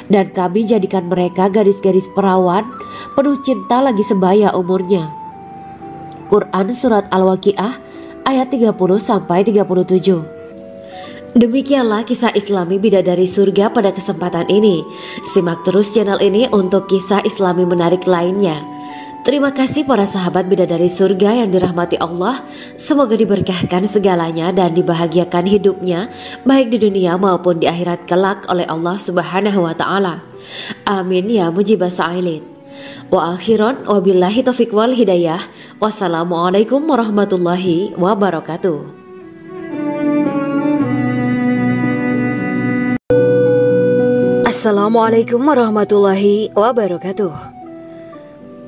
dan kami jadikan mereka gadis-gadis perawan penuh cinta lagi sebaya umurnya. Quran Surat Al-Waqiah ayat 30-37. Demikianlah kisah Islami bidadari surga pada kesempatan ini. Simak terus channel ini untuk kisah Islami menarik lainnya. Terima kasih para sahabat bidadari surga yang dirahmati Allah. Semoga diberkahkan segalanya dan dibahagiakan hidupnya baik di dunia maupun di akhirat kelak oleh Allah Subhanahu wa taala. Amin ya mujibah sa'ilin. Wa akhiran wabillahi taufiq wal hidayah. Wassalamualaikum warahmatullahi wabarakatuh. Assalamualaikum warahmatullahi wabarakatuh.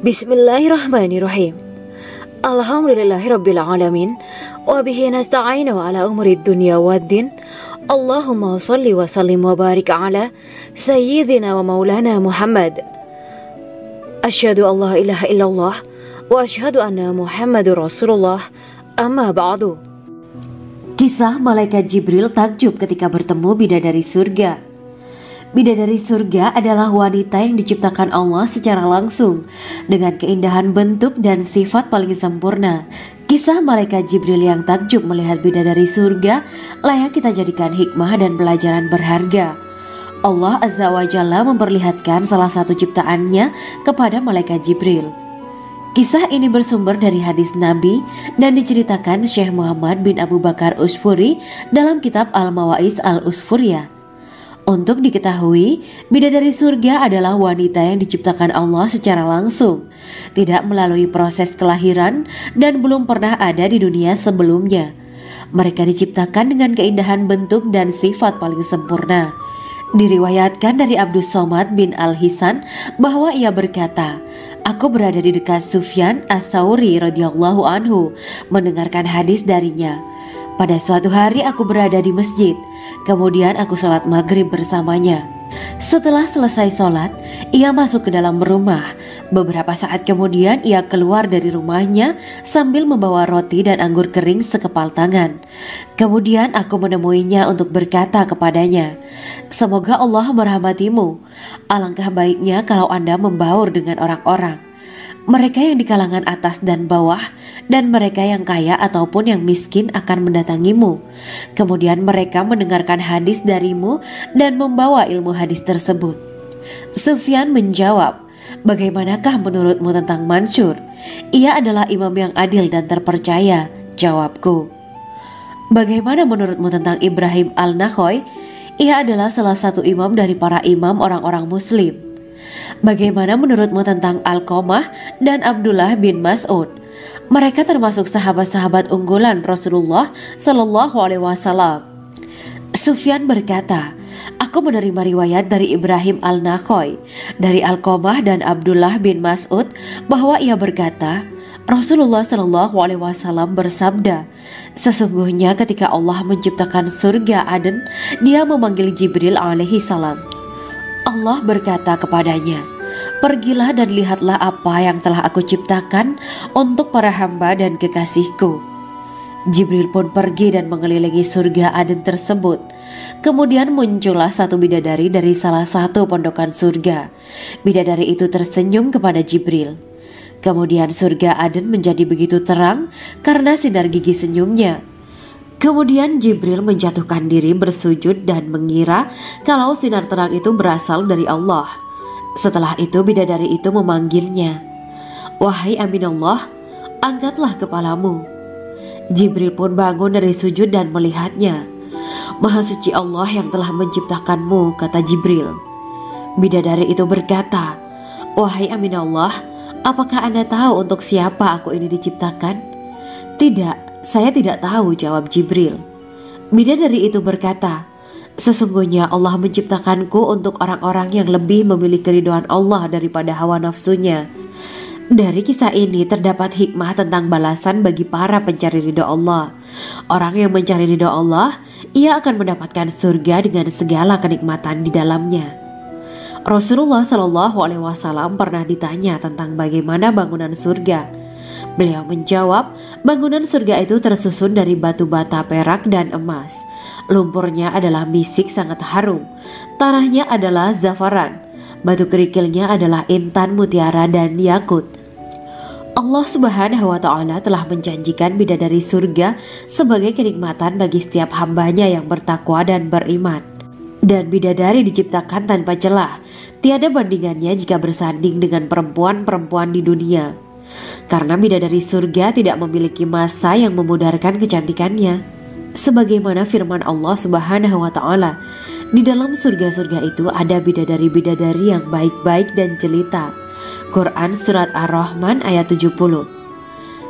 Bismillahirrahmanirrahim. Alhamdulillahirabbil alamin wa bihi nasta'inu ala umuri dunya waddin. Allahumma shalli wa sallim wa barik ala sayyidina wa maulana Muhammad. Asyhadu an la ilaha illallah wa asyhadu anna Muhammadur Rasulullah. Amma ba'du. Kisah malaikat Jibril takjub ketika bertemu bidadari surga. Bidadari surga adalah wanita yang diciptakan Allah secara langsung dengan keindahan bentuk dan sifat paling sempurna. Kisah malaikat Jibril yang takjub melihat bidadari surga layak kita jadikan hikmah dan pelajaran berharga. Allah Azza wa Jalla memperlihatkan salah satu ciptaannya kepada malaikat Jibril. Kisah ini bersumber dari hadis Nabi dan diceritakan Syekh Muhammad bin Abu Bakar Usfuri dalam kitab Al-Mawaiz Al-Usfuriyah. Untuk diketahui, bidadari surga adalah wanita yang diciptakan Allah secara langsung, tidak melalui proses kelahiran dan belum pernah ada di dunia sebelumnya. Mereka diciptakan dengan keindahan bentuk dan sifat paling sempurna. Diriwayatkan dari Abdus Somad bin Al-Hisan bahwa ia berkata, "Aku berada di dekat Sufyan Ats-Tsauri radhiyallahu anhu mendengarkan hadis darinya. Pada suatu hari aku berada di masjid, kemudian aku sholat maghrib bersamanya. Setelah selesai sholat, ia masuk ke dalam rumah. Beberapa saat kemudian ia keluar dari rumahnya sambil membawa roti dan anggur kering sekepal tangan. Kemudian aku menemuinya untuk berkata kepadanya, 'Semoga Allah merahmatimu. Alangkah baiknya kalau Anda membaur dengan orang-orang. Mereka yang di kalangan atas dan bawah, dan mereka yang kaya ataupun yang miskin akan mendatangimu. Kemudian mereka mendengarkan hadis darimu dan membawa ilmu hadis tersebut.' Sufyan menjawab, 'Bagaimanakah menurutmu tentang Mansur? Ia adalah imam yang adil dan terpercaya.' Jawabku. 'Bagaimana menurutmu tentang Ibrahim Al-Nakhoy? Ia adalah salah satu imam dari para imam orang-orang muslim.' 'Bagaimana menurutmu tentang Alqamah dan Abdullah bin Mas'ud? Mereka termasuk sahabat-sahabat unggulan Rasulullah Shallallahu Alaihi Wasallam.' Sufyan berkata, 'Aku menerima riwayat dari Ibrahim Al-Nakhoy, dari Alqamah dan Abdullah bin Mas'ud bahwa ia berkata, Rasulullah Shallallahu Alaihi Wasallam bersabda, sesungguhnya ketika Allah menciptakan surga Aden, Dia memanggil Jibril alaihi salam. Allah berkata kepadanya, pergilah dan lihatlah apa yang telah aku ciptakan untuk para hamba dan kekasihku. Jibril pun pergi dan mengelilingi surga Aden tersebut. Kemudian muncullah satu bidadari dari salah satu pondokan surga. Bidadari itu tersenyum kepada Jibril. Kemudian surga Aden menjadi begitu terang karena sinar gigi senyumnya. Kemudian Jibril menjatuhkan diri bersujud dan mengira kalau sinar terang itu berasal dari Allah. Setelah itu bidadari itu memanggilnya, wahai Aminullah, angkatlah kepalamu. Jibril pun bangun dari sujud dan melihatnya. Maha suci Allah yang telah menciptakanmu, kata Jibril. Bidadari itu berkata, wahai Aminullah, apakah Anda tahu untuk siapa aku ini diciptakan? Tidak, saya tidak tahu, jawab Jibril. Bidadari itu berkata, sesungguhnya Allah menciptakanku untuk orang-orang yang lebih memilih keridhaan Allah daripada hawa nafsunya. Dari kisah ini terdapat hikmah tentang balasan bagi para pencari ridha Allah. Orang yang mencari ridha Allah, ia akan mendapatkan surga dengan segala kenikmatan di dalamnya. Rasulullah Shallallahu Alaihi Wasallam pernah ditanya tentang bagaimana bangunan surga. Beliau menjawab, bangunan surga itu tersusun dari batu bata, perak, dan emas. Lumpurnya adalah misik sangat harum, tanahnya adalah zafaran, batu kerikilnya adalah intan, mutiara, dan yakut. Allah Subhanahu wa Ta'ala telah menjanjikan bidadari surga sebagai kenikmatan bagi setiap hambanya yang bertakwa dan beriman. Dan bidadari diciptakan tanpa celah, tiada bandingannya jika bersanding dengan perempuan-perempuan di dunia. Karena bidadari surga tidak memiliki masa yang memudarkan kecantikannya. Sebagaimana firman Allah Subhanahu wa Ta'ala, di dalam surga-surga itu ada bidadari-bidadari yang baik-baik dan jelita. Quran Surat Ar-Rahman ayat 70.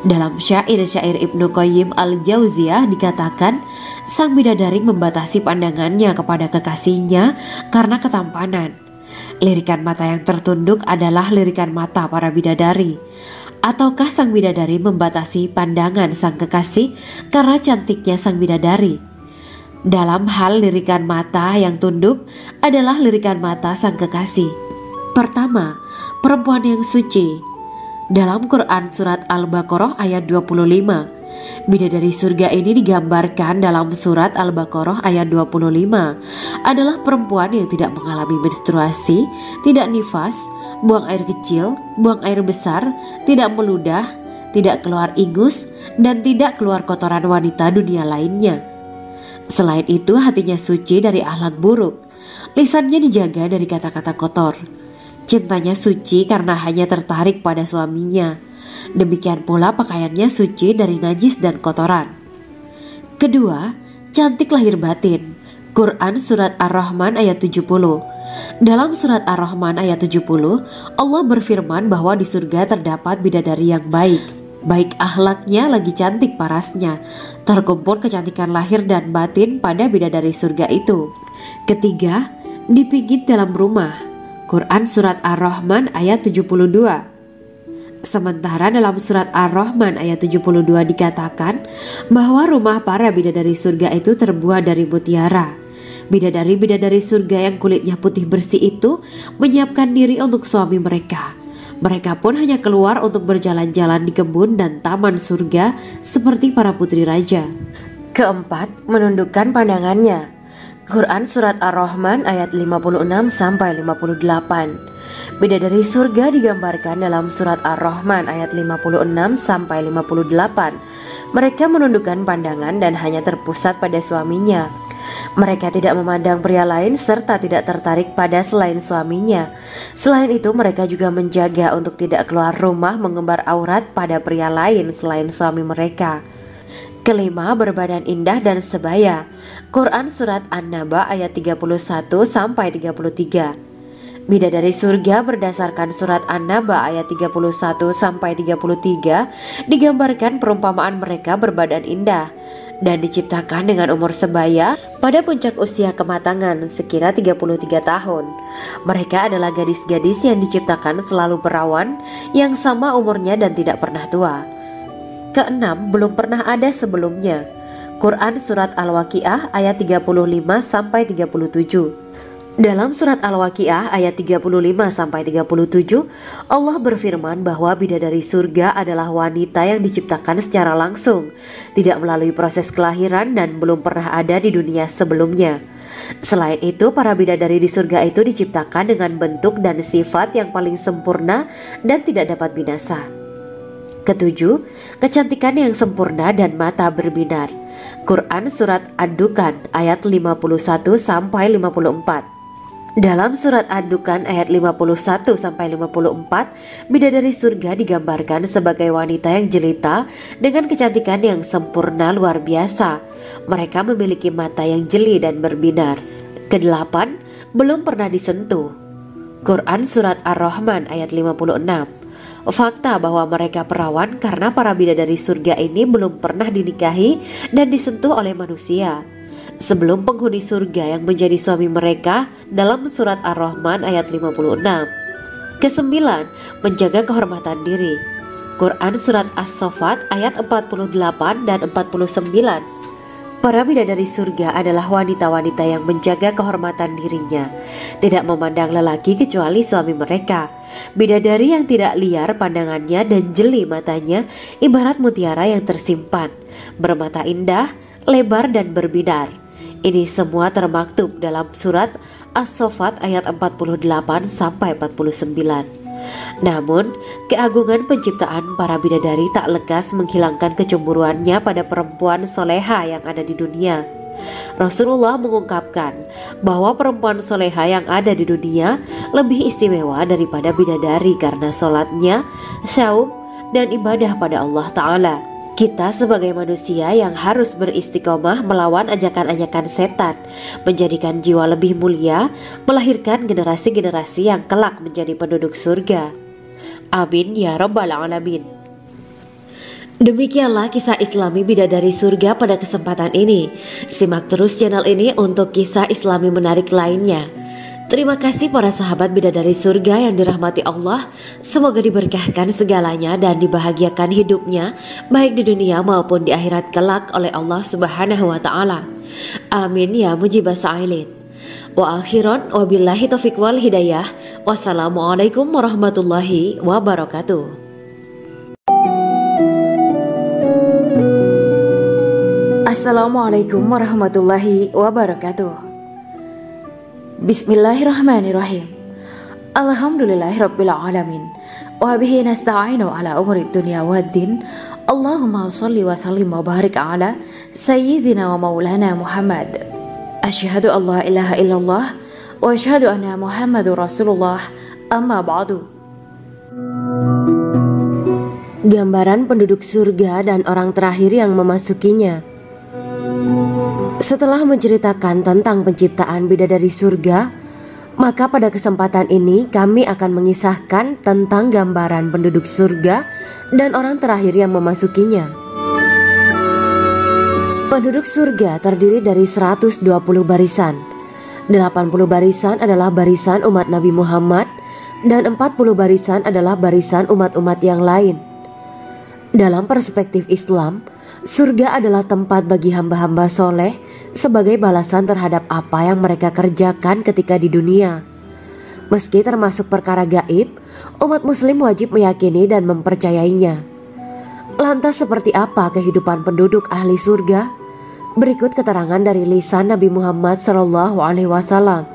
Dalam syair-syair Ibnu Qayyim Al-Jauziyah dikatakan, sang bidadari membatasi pandangannya kepada kekasihnya karena ketampanan. Lirikan mata yang tertunduk adalah lirikan mata para bidadari. Ataukah sang bidadari membatasi pandangan sang kekasih karena cantiknya sang bidadari? Dalam hal lirikan mata yang tunduk adalah lirikan mata sang kekasih. Pertama, perempuan yang suci. Dalam Quran Surat Al-Baqarah ayat 25, bidadari surga ini digambarkan dalam Surat Al-Baqarah ayat 25 adalah perempuan yang tidak mengalami menstruasi, tidak nifas, buang air kecil, buang air besar, tidak meludah, tidak keluar ingus, dan tidak keluar kotoran wanita dunia lainnya. Selain itu, hatinya suci dari akhlak buruk, lisannya dijaga dari kata-kata kotor. Cintanya suci karena hanya tertarik pada suaminya. Demikian pula pakaiannya suci dari najis dan kotoran. Kedua, cantik lahir batin. Quran Surat Ar-Rahman ayat 70. Dalam Surat Ar-Rahman ayat 70, Allah berfirman bahwa di surga terdapat bidadari yang baik. Baik akhlaknya lagi cantik parasnya. Terkumpul kecantikan lahir dan batin pada bidadari surga itu. Ketiga, dipijit dalam rumah. Quran Surat Ar-Rahman ayat 72. Sementara dalam Surat Ar-Rahman ayat 72 dikatakan bahwa rumah para bidadari surga itu terbuat dari mutiara. Bidadari-bidadari surga yang kulitnya putih bersih itu menyiapkan diri untuk suami mereka. Mereka pun hanya keluar untuk berjalan-jalan di kebun dan taman surga seperti para putri raja. Keempat, menundukkan pandangannya. Quran Surat Ar-Rahman ayat 56-58. Bidadari surga digambarkan dalam Surat Ar-Rahman ayat 56-58. Mereka menundukkan pandangan dan hanya terpusat pada suaminya. Mereka tidak memandang pria lain serta tidak tertarik pada selain suaminya. Selain itu, mereka juga menjaga untuk tidak keluar rumah mengembar aurat pada pria lain selain suami mereka. Kelima, berbadan indah dan sebaya. Quran Surat An-Naba ayat 31-33. Bidadari surga berdasarkan Surat An-Naba ayat 31-33 digambarkan perumpamaan mereka berbadan indah dan diciptakan dengan umur sebaya pada puncak usia kematangan sekira 33 tahun. Mereka adalah gadis-gadis yang diciptakan selalu perawan, yang sama umurnya dan tidak pernah tua. Keenam, belum pernah ada sebelumnya. Quran Surat Al-Waqiah ayat 35-37. Dalam Surat Al-Waqiah ayat 35-37, Allah berfirman bahwa bidadari surga adalah wanita yang diciptakan secara langsung, tidak melalui proses kelahiran dan belum pernah ada di dunia sebelumnya. Selain itu, para bidadari di surga itu diciptakan dengan bentuk dan sifat yang paling sempurna dan tidak dapat binasa. Ketujuh, kecantikan yang sempurna dan mata berbinar. Quran Surat Ad-Dukhan ayat 51-54. Dalam Surat Ad-Dukhan ayat 51-54, bidadari surga digambarkan sebagai wanita yang jelita dengan kecantikan yang sempurna luar biasa. Mereka memiliki mata yang jeli dan berbinar. Kedelapan, belum pernah disentuh. Quran Surat Ar-Rahman ayat 56. Fakta bahwa mereka perawan karena para bidadari surga ini belum pernah dinikahi dan disentuh oleh manusia sebelum penghuni surga yang menjadi suami mereka dalam Surat Ar-Rahman ayat 56. Kesembilan, menjaga kehormatan diri. Quran Surat As-Saffat ayat 48 dan 49. Para bidadari surga adalah wanita-wanita yang menjaga kehormatan dirinya, tidak memandang lelaki kecuali suami mereka. Bidadari yang tidak liar pandangannya dan jeli matanya, ibarat mutiara yang tersimpan, bermata indah, lebar dan berbinar. Ini semua termaktub dalam surat As-Saffat ayat 48 sampai 49. Namun, keagungan penciptaan para bidadari tak lekas menghilangkan kecemburuannya pada perempuan soleha yang ada di dunia. Rasulullah mengungkapkan bahwa perempuan soleha yang ada di dunia lebih istimewa daripada bidadari karena sholatnya, syaum, dan ibadah pada Allah Ta'ala. Kita sebagai manusia yang harus beristiqomah melawan ajakan-ajakan setan, menjadikan jiwa lebih mulia, melahirkan generasi-generasi yang kelak menjadi penduduk surga. Amin ya rabbal alamin. Demikianlah kisah Islami bidadari surga pada kesempatan ini. Simak terus channel ini untuk kisah Islami menarik lainnya. Terima kasih para sahabat bidadari surga yang dirahmati Allah. Semoga diberkahkan segalanya dan dibahagiakan hidupnya, baik di dunia maupun di akhirat kelak oleh Allah Subhanahu wa Ta'ala. Amin ya mujibah sa'ilin. Wa akhiran wabillahi taufiq wal hidayah. Wassalamualaikum warahmatullahi wabarakatuh. Assalamualaikum warahmatullahi wabarakatuh. Bismillahirrahmanirrahim. Alhamdulillahirabbil alamin. Wa bihi nasta'inu ala umuri dunya waddin. Allahumma shalli wa sallim wa barik ala sayyidina wa maulana Muhammad. Asyhadu an la ilaha illallah wa asyhadu anna Muhammadur Rasulullah. Amma ba'du. Gambaran penduduk surga dan orang terakhir yang memasukinya. Setelah menceritakan tentang penciptaan bidadari surga, maka pada kesempatan ini kami akan mengisahkan tentang gambaran penduduk surga dan orang terakhir yang memasukinya. Penduduk surga terdiri dari 120 barisan. 80 barisan adalah barisan umat Nabi Muhammad dan 40 barisan adalah barisan umat-umat yang lain. Dalam perspektif Islam, surga adalah tempat bagi hamba-hamba soleh sebagai balasan terhadap apa yang mereka kerjakan ketika di dunia. Meski termasuk perkara gaib, umat muslim wajib meyakini dan mempercayainya. Lantas seperti apa kehidupan penduduk ahli surga? Berikut keterangan dari lisan Nabi Muhammad SAW.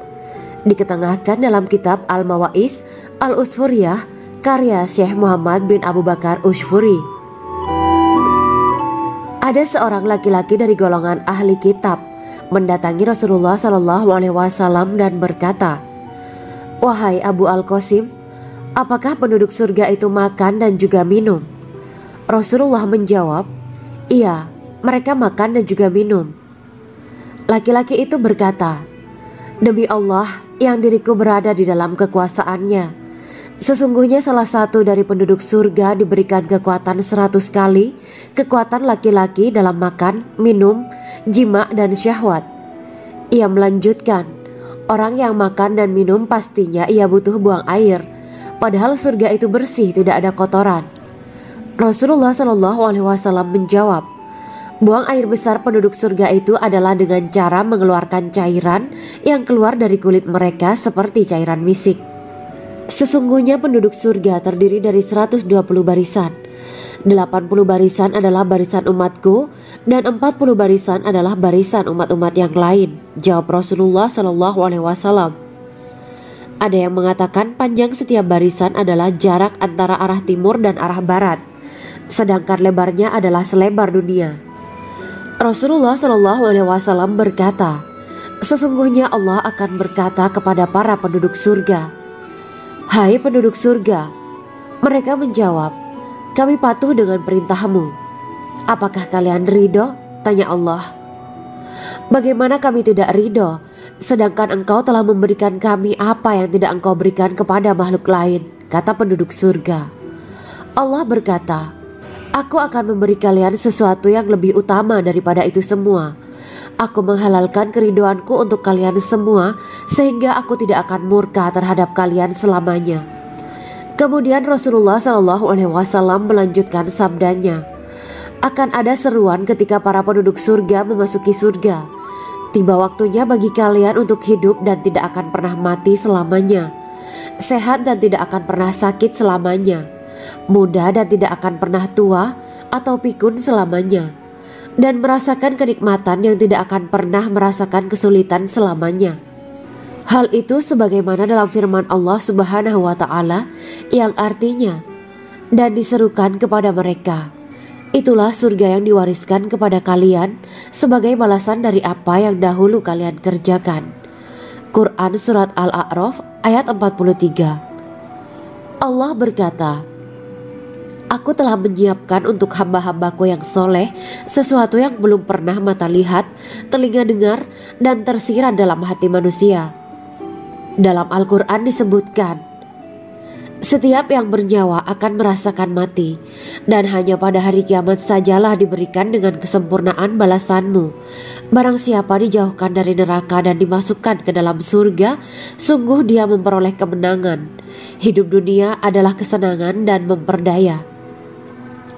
Diketengahkan dalam kitab Al-Mawa'is Al-Usfuriyah karya Syekh Muhammad bin Abu Bakar Ushfuri. Ada seorang laki-laki dari golongan ahli kitab mendatangi Rasulullah SAW dan berkata, "Wahai Abu Al-Qasim, apakah penduduk surga itu makan dan juga minum?" Rasulullah menjawab, "Iya, mereka makan dan juga minum." Laki-laki itu berkata, "Demi Allah yang diriku berada di dalam kekuasaannya, sesungguhnya salah satu dari penduduk surga diberikan kekuatan 100 kali kekuatan laki-laki dalam makan, minum, jima, dan syahwat." Ia melanjutkan, "Orang yang makan dan minum pastinya ia butuh buang air, padahal surga itu bersih, tidak ada kotoran." Rasulullah SAW menjawab, "Buang air besar penduduk surga itu adalah dengan cara mengeluarkan cairan yang keluar dari kulit mereka seperti cairan misik." Sesungguhnya penduduk surga terdiri dari 120 barisan. 80 barisan adalah barisan umatku dan 40 barisan adalah barisan umat-umat yang lain, jawab Rasulullah SAW. Ada yang mengatakan panjang setiap barisan adalah jarak antara arah timur dan arah barat, sedangkan lebarnya adalah selebar dunia. Rasulullah SAW berkata, "Sesungguhnya Allah akan berkata kepada para penduduk surga, 'Hai penduduk surga,' mereka menjawab, 'Kami patuh dengan perintahmu.' 'Apakah kalian ridho?' tanya Allah. 'Bagaimana kami tidak ridho, sedangkan engkau telah memberikan kami apa yang tidak engkau berikan kepada makhluk lain,' kata penduduk surga. Allah berkata, 'Aku akan memberi kalian sesuatu yang lebih utama daripada itu semua. Aku menghalalkan keridoanku untuk kalian semua sehingga aku tidak akan murka terhadap kalian selamanya.' Kemudian Rasulullah SAW melanjutkan sabdanya, Akan ada seruan ketika para penduduk surga memasuki surga. Tiba waktunya bagi kalian untuk hidup dan tidak akan pernah mati selamanya, sehat dan tidak akan pernah sakit selamanya, muda dan tidak akan pernah tua atau pikun selamanya, dan merasakan kenikmatan yang tidak akan pernah merasakan kesulitan selamanya. Hal itu sebagaimana dalam firman Allah Subhanahu wa Ta'ala yang artinya, dan diserukan kepada mereka, itulah surga yang diwariskan kepada kalian sebagai balasan dari apa yang dahulu kalian kerjakan. Quran Surat Al-A'raf ayat 43. Allah berkata, Aku telah menyiapkan untuk hamba-hambaku yang soleh sesuatu yang belum pernah mata lihat, telinga dengar, dan tersirat dalam hati manusia. Dalam Al-Quran disebutkan, setiap yang bernyawa akan merasakan mati, dan hanya pada hari kiamat sajalah diberikan dengan kesempurnaan balasanmu. Barang siapa dijauhkan dari neraka dan dimasukkan ke dalam surga, sungguh dia memperoleh kemenangan. Hidup dunia adalah kesenangan dan memperdaya.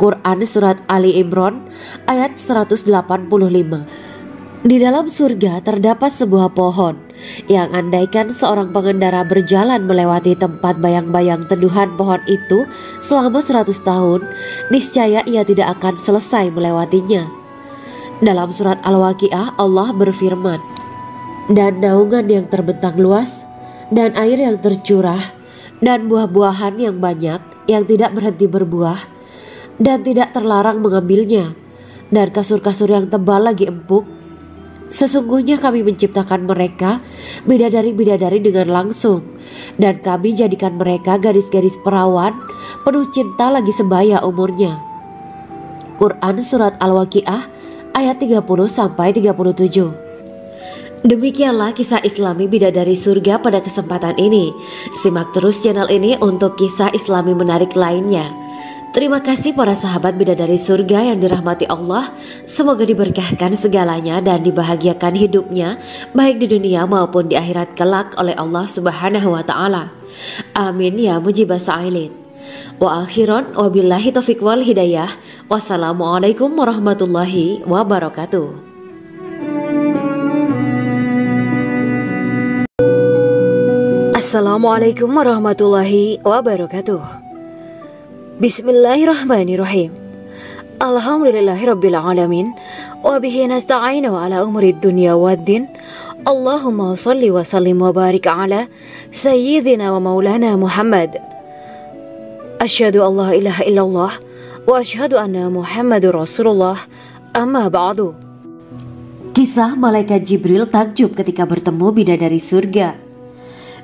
Quran Surat Ali Imran ayat 185. Di dalam surga terdapat sebuah pohon yang andaikan seorang pengendara berjalan melewati tempat bayang-bayang teduhan pohon itu selama 100 tahun, niscaya ia tidak akan selesai melewatinya. Dalam surat Al-Waqiah Allah berfirman, dan naungan yang terbentang luas, dan air yang tercurah, dan buah-buahan yang banyak yang tidak berhenti berbuah, dan tidak terlarang mengambilnya, dan kasur-kasur yang tebal lagi empuk. Sesungguhnya kami menciptakan mereka bidadari-bidadari dengan langsung, dan kami jadikan mereka gadis-gadis perawan penuh cinta lagi sebaya umurnya. Quran Surat Al-Waqiah ayat 30-37. Demikianlah kisah Islami bidadari surga pada kesempatan ini. Simak terus channel ini untuk kisah Islami menarik lainnya. Terima kasih para sahabat bidadari surga yang dirahmati Allah. Semoga diberkahkan segalanya dan dibahagiakan hidupnya baik di dunia maupun di akhirat kelak oleh Allah Subhanahu wa Ta'ala. Amin ya mujibah sa'ilin. Wa akhiran wabillahi taufiq wal hidayah. Wassalamualaikum warahmatullahi wabarakatuh. Assalamualaikum warahmatullahi wabarakatuh. Bismillahirrahmanirrahim. Alhamdulillahirabbil alamin wa bihi nasta'inu ala umuri dunya waddin. Allahumma shalli wa sallim wa barik ala sayyidina wa maulana Muhammad. Asyhadu an la ilaha illallah wa asyhadu anna Muhammadur Rasulullah. Amma ba'du. Kisah malaikat Jibril takjub ketika bertemu bidadari surga.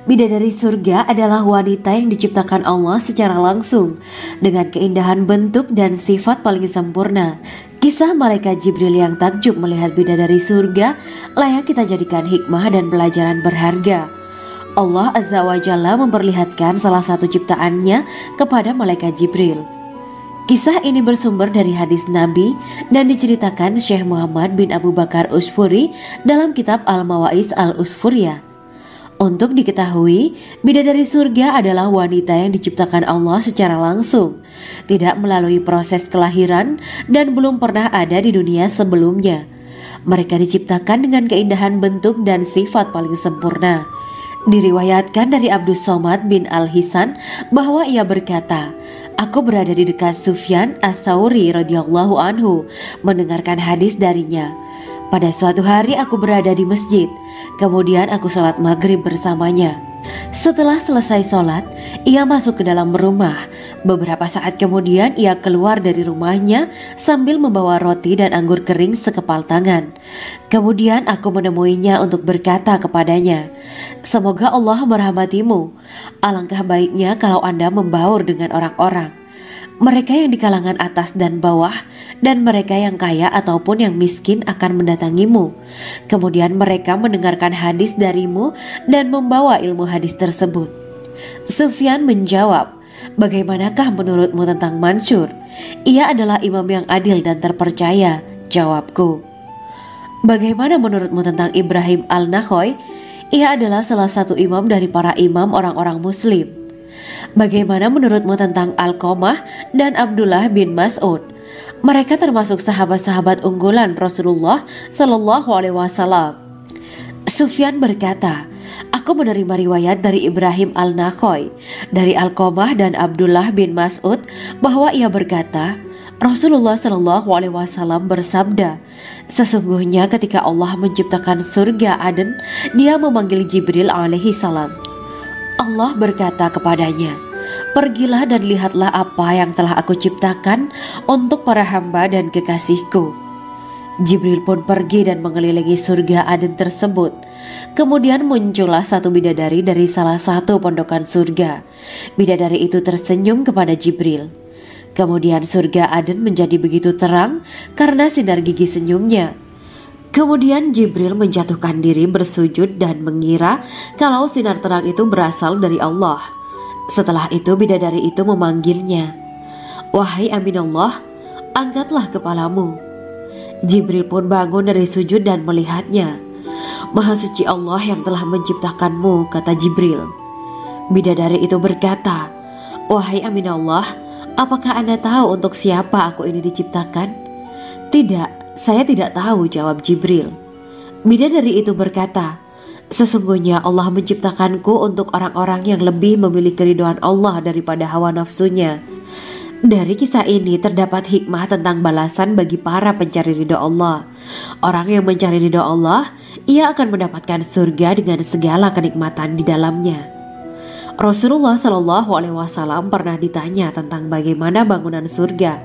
Bidadari surga adalah wanita yang diciptakan Allah secara langsung dengan keindahan bentuk dan sifat paling sempurna. Kisah malaikat Jibril yang takjub melihat bidadari surga layak kita jadikan hikmah dan pelajaran berharga. Allah Azza wa Jalla memperlihatkan salah satu ciptaannya kepada malaikat Jibril. Kisah ini bersumber dari hadis Nabi dan diceritakan Syekh Muhammad bin Abu Bakar Usfuri dalam kitab Al-Mawaiz Al-Usfuriyah. Untuk diketahui, bidadari surga adalah wanita yang diciptakan Allah secara langsung, tidak melalui proses kelahiran dan belum pernah ada di dunia sebelumnya. Mereka diciptakan dengan keindahan bentuk dan sifat paling sempurna. Diriwayatkan dari Abdus Somad bin Al-Hisan bahwa ia berkata, Aku berada di dekat Sufyan As-Sauri radhiyallahu anhu mendengarkan hadis darinya. Pada suatu hari aku berada di masjid, kemudian aku sholat maghrib bersamanya. Setelah selesai sholat, ia masuk ke dalam rumah. Beberapa saat kemudian ia keluar dari rumahnya sambil membawa roti dan anggur kering sekepal tangan. Kemudian aku menemuinya untuk berkata kepadanya, Semoga Allah merahmatimu. Alangkah baiknya kalau Anda membaur dengan orang-orang. Mereka yang di kalangan atas dan bawah, dan mereka yang kaya ataupun yang miskin akan mendatangimu. Kemudian mereka mendengarkan hadis darimu dan membawa ilmu hadis tersebut. Sufyan menjawab, Bagaimanakah menurutmu tentang Mansur? Ia adalah imam yang adil dan terpercaya. Jawabku. Bagaimana menurutmu tentang Ibrahim Al-Nakhoy? Ia adalah salah satu imam dari para imam orang-orang muslim. Bagaimana menurutmu tentang Al-Qamah dan Abdullah bin Mas'ud? Mereka termasuk sahabat-sahabat unggulan Rasulullah Shallallahu Alaihi Wasallam. Sufyan berkata, aku menerima riwayat dari Ibrahim al-Nakhoy, dari Alqamah dan Abdullah bin Mas'ud bahwa ia berkata, Rasulullah Shallallahu Alaihi Wasallam bersabda, sesungguhnya ketika Allah menciptakan surga Aden, Dia memanggil Jibril alaihi salam. Allah berkata kepadanya, pergilah dan lihatlah apa yang telah aku ciptakan untuk para hamba dan kekasihku. Jibril pun pergi dan mengelilingi surga Aden tersebut. Kemudian muncullah satu bidadari dari salah satu pondokan surga. Bidadari itu tersenyum kepada Jibril. Kemudian surga Aden menjadi begitu terang karena sinar gigi senyumnya. Kemudian Jibril menjatuhkan diri bersujud dan mengira kalau sinar terang itu berasal dari Allah. Setelah itu bidadari itu memanggilnya, wahai Aminullah, angkatlah kepalamu. Jibril pun bangun dari sujud dan melihatnya. Maha suci Allah yang telah menciptakanmu, kata Jibril. Bidadari itu berkata, wahai Aminullah, apakah Anda tahu untuk siapa aku ini diciptakan? Tidak, saya tidak tahu, jawab Jibril. Bidadari itu berkata, sesungguhnya Allah menciptakanku untuk orang-orang yang lebih memilih keridhaan Allah daripada hawa nafsunya. Dari kisah ini terdapat hikmah tentang balasan bagi para pencari ridho Allah. Orang yang mencari ridho Allah, ia akan mendapatkan surga dengan segala kenikmatan di dalamnya. Rasulullah Shallallahu Alaihi Wasallam pernah ditanya tentang bagaimana bangunan surga.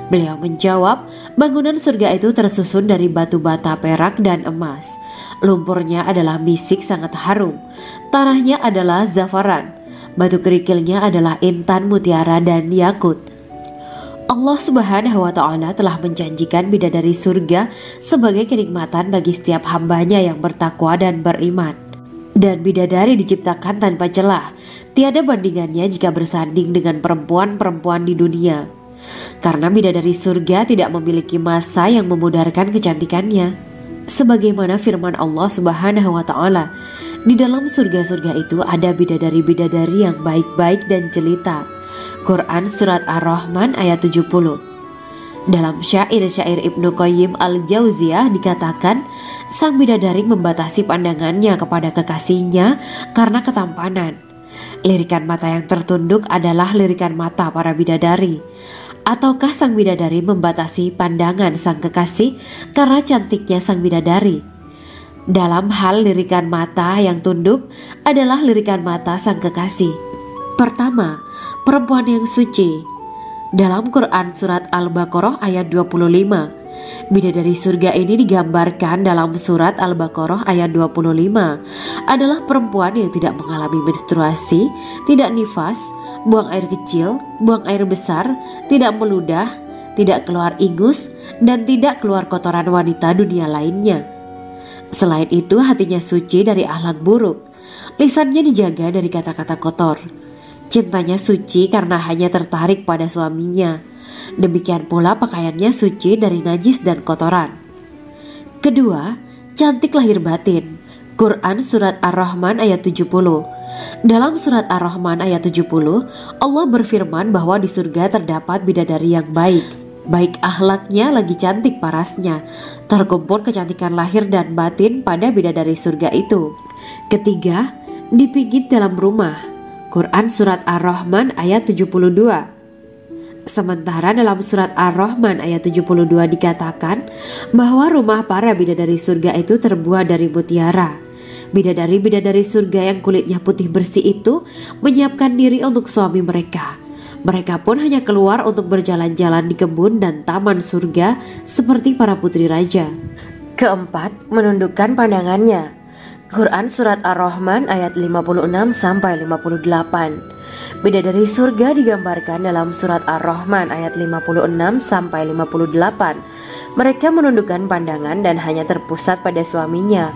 Beliau menjawab, bangunan surga itu tersusun dari batu bata, perak, dan emas. Lumpurnya adalah misik sangat harum, tanahnya adalah zafaran, batu kerikilnya adalah intan, mutiara, dan yakut. Allah Subhanahu wa Ta'ala telah menjanjikan bidadari surga sebagai kenikmatan bagi setiap hambanya yang bertakwa dan beriman. Dan bidadari diciptakan tanpa celah, tiada bandingannya jika bersanding dengan perempuan-perempuan di dunia. Karena bidadari surga tidak memiliki masa yang memudarkan kecantikannya. Sebagaimana firman Allah Subhanahu wa Ta'ala, di dalam surga-surga itu ada bidadari-bidadari yang baik-baik dan jelita. Quran Surat Ar-Rahman ayat 70. Dalam syair-syair Ibnu Qayyim al-Jauziyah dikatakan, sang bidadari membatasi pandangannya kepada kekasihnya karena ketampanan. Lirikan mata yang tertunduk adalah lirikan mata para bidadari. Ataukah sang bidadari membatasi pandangan sang kekasih karena cantiknya sang bidadari? Dalam hal lirikan mata yang tunduk adalah lirikan mata sang kekasih. Pertama, perempuan yang suci. Dalam Quran Surat Al-Baqarah ayat 25, bidadari surga ini digambarkan dalam Surat Al-Baqarah ayat 25 adalah perempuan yang tidak mengalami menstruasi, tidak nifas, buang air kecil, buang air besar, tidak meludah, tidak keluar ingus, dan tidak keluar kotoran wanita dunia lainnya. Selain itu, hatinya suci dari akhlak buruk, lisannya dijaga dari kata-kata kotor. Cintanya suci karena hanya tertarik pada suaminya. Demikian pula pakaiannya suci dari najis dan kotoran. Kedua, cantik lahir batin. Quran Surat Ar-Rahman ayat 70. Dalam Surat Ar-Rahman ayat 70, Allah berfirman bahwa di surga terdapat bidadari yang baik. Baik akhlaknya lagi cantik parasnya. Terkumpul kecantikan lahir dan batin pada bidadari surga itu. Ketiga, dipijit dalam rumah. Quran Surat Ar-Rahman ayat 72. Sementara dalam Surat Ar-Rahman ayat 72 dikatakan bahwa rumah para bidadari surga itu terbuat dari mutiara. Bidadari-bidadari surga yang kulitnya putih bersih itu menyiapkan diri untuk suami mereka. Mereka pun hanya keluar untuk berjalan-jalan di kebun dan taman surga seperti para putri raja. Keempat, menundukkan pandangannya. Quran Surat Ar-Rahman ayat 56-58. Bidadari surga digambarkan dalam Surat Ar-Rahman ayat 56-58. Mereka menundukkan pandangan dan hanya terpusat pada suaminya.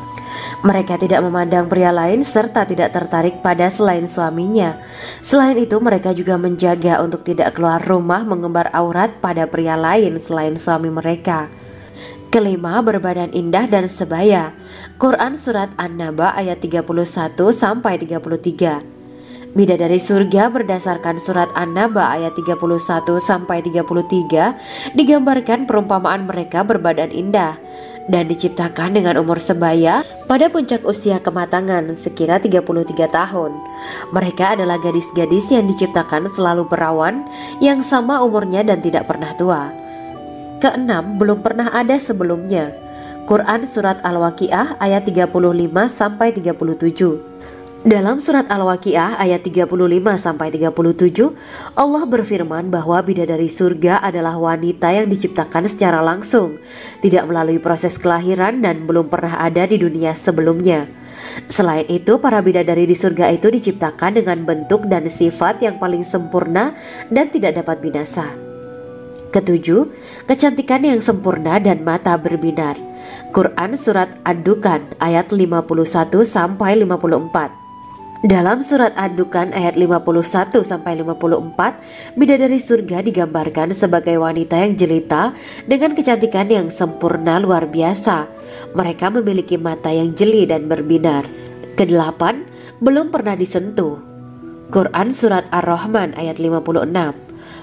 Mereka tidak memandang pria lain serta tidak tertarik pada selain suaminya. Selain itu, mereka juga menjaga untuk tidak keluar rumah mengembar aurat pada pria lain selain suami mereka. Kelima, berbadan indah dan sebaya. Quran Surat An-Naba ayat 31-33. Bidadari surga berdasarkan surat An-Naba ayat 31-33 digambarkan perumpamaan mereka berbadan indah dan diciptakan dengan umur sebaya pada puncak usia kematangan sekira 33 tahun. Mereka adalah gadis-gadis yang diciptakan selalu perawan yang sama umurnya dan tidak pernah tua. Keenam, belum pernah ada sebelumnya. Quran Surat Al-Waqiah ayat 35-37. Dalam surat Al-Waqiah ayat 35-37, Allah berfirman bahwa bidadari surga adalah wanita yang diciptakan secara langsung, tidak melalui proses kelahiran dan belum pernah ada di dunia sebelumnya. Selain itu, para bidadari di surga itu diciptakan dengan bentuk dan sifat yang paling sempurna dan tidak dapat binasa. Ketujuh, kecantikan yang sempurna dan mata berbinar. Quran Surat Ad-Dukhan ayat 51-54. Dalam surat Ad-Dukhan ayat 51-54, bidadari surga digambarkan sebagai wanita yang jelita dengan kecantikan yang sempurna luar biasa. Mereka memiliki mata yang jeli dan berbinar. Kedelapan, belum pernah disentuh. Quran Surat Ar-Rahman ayat 56.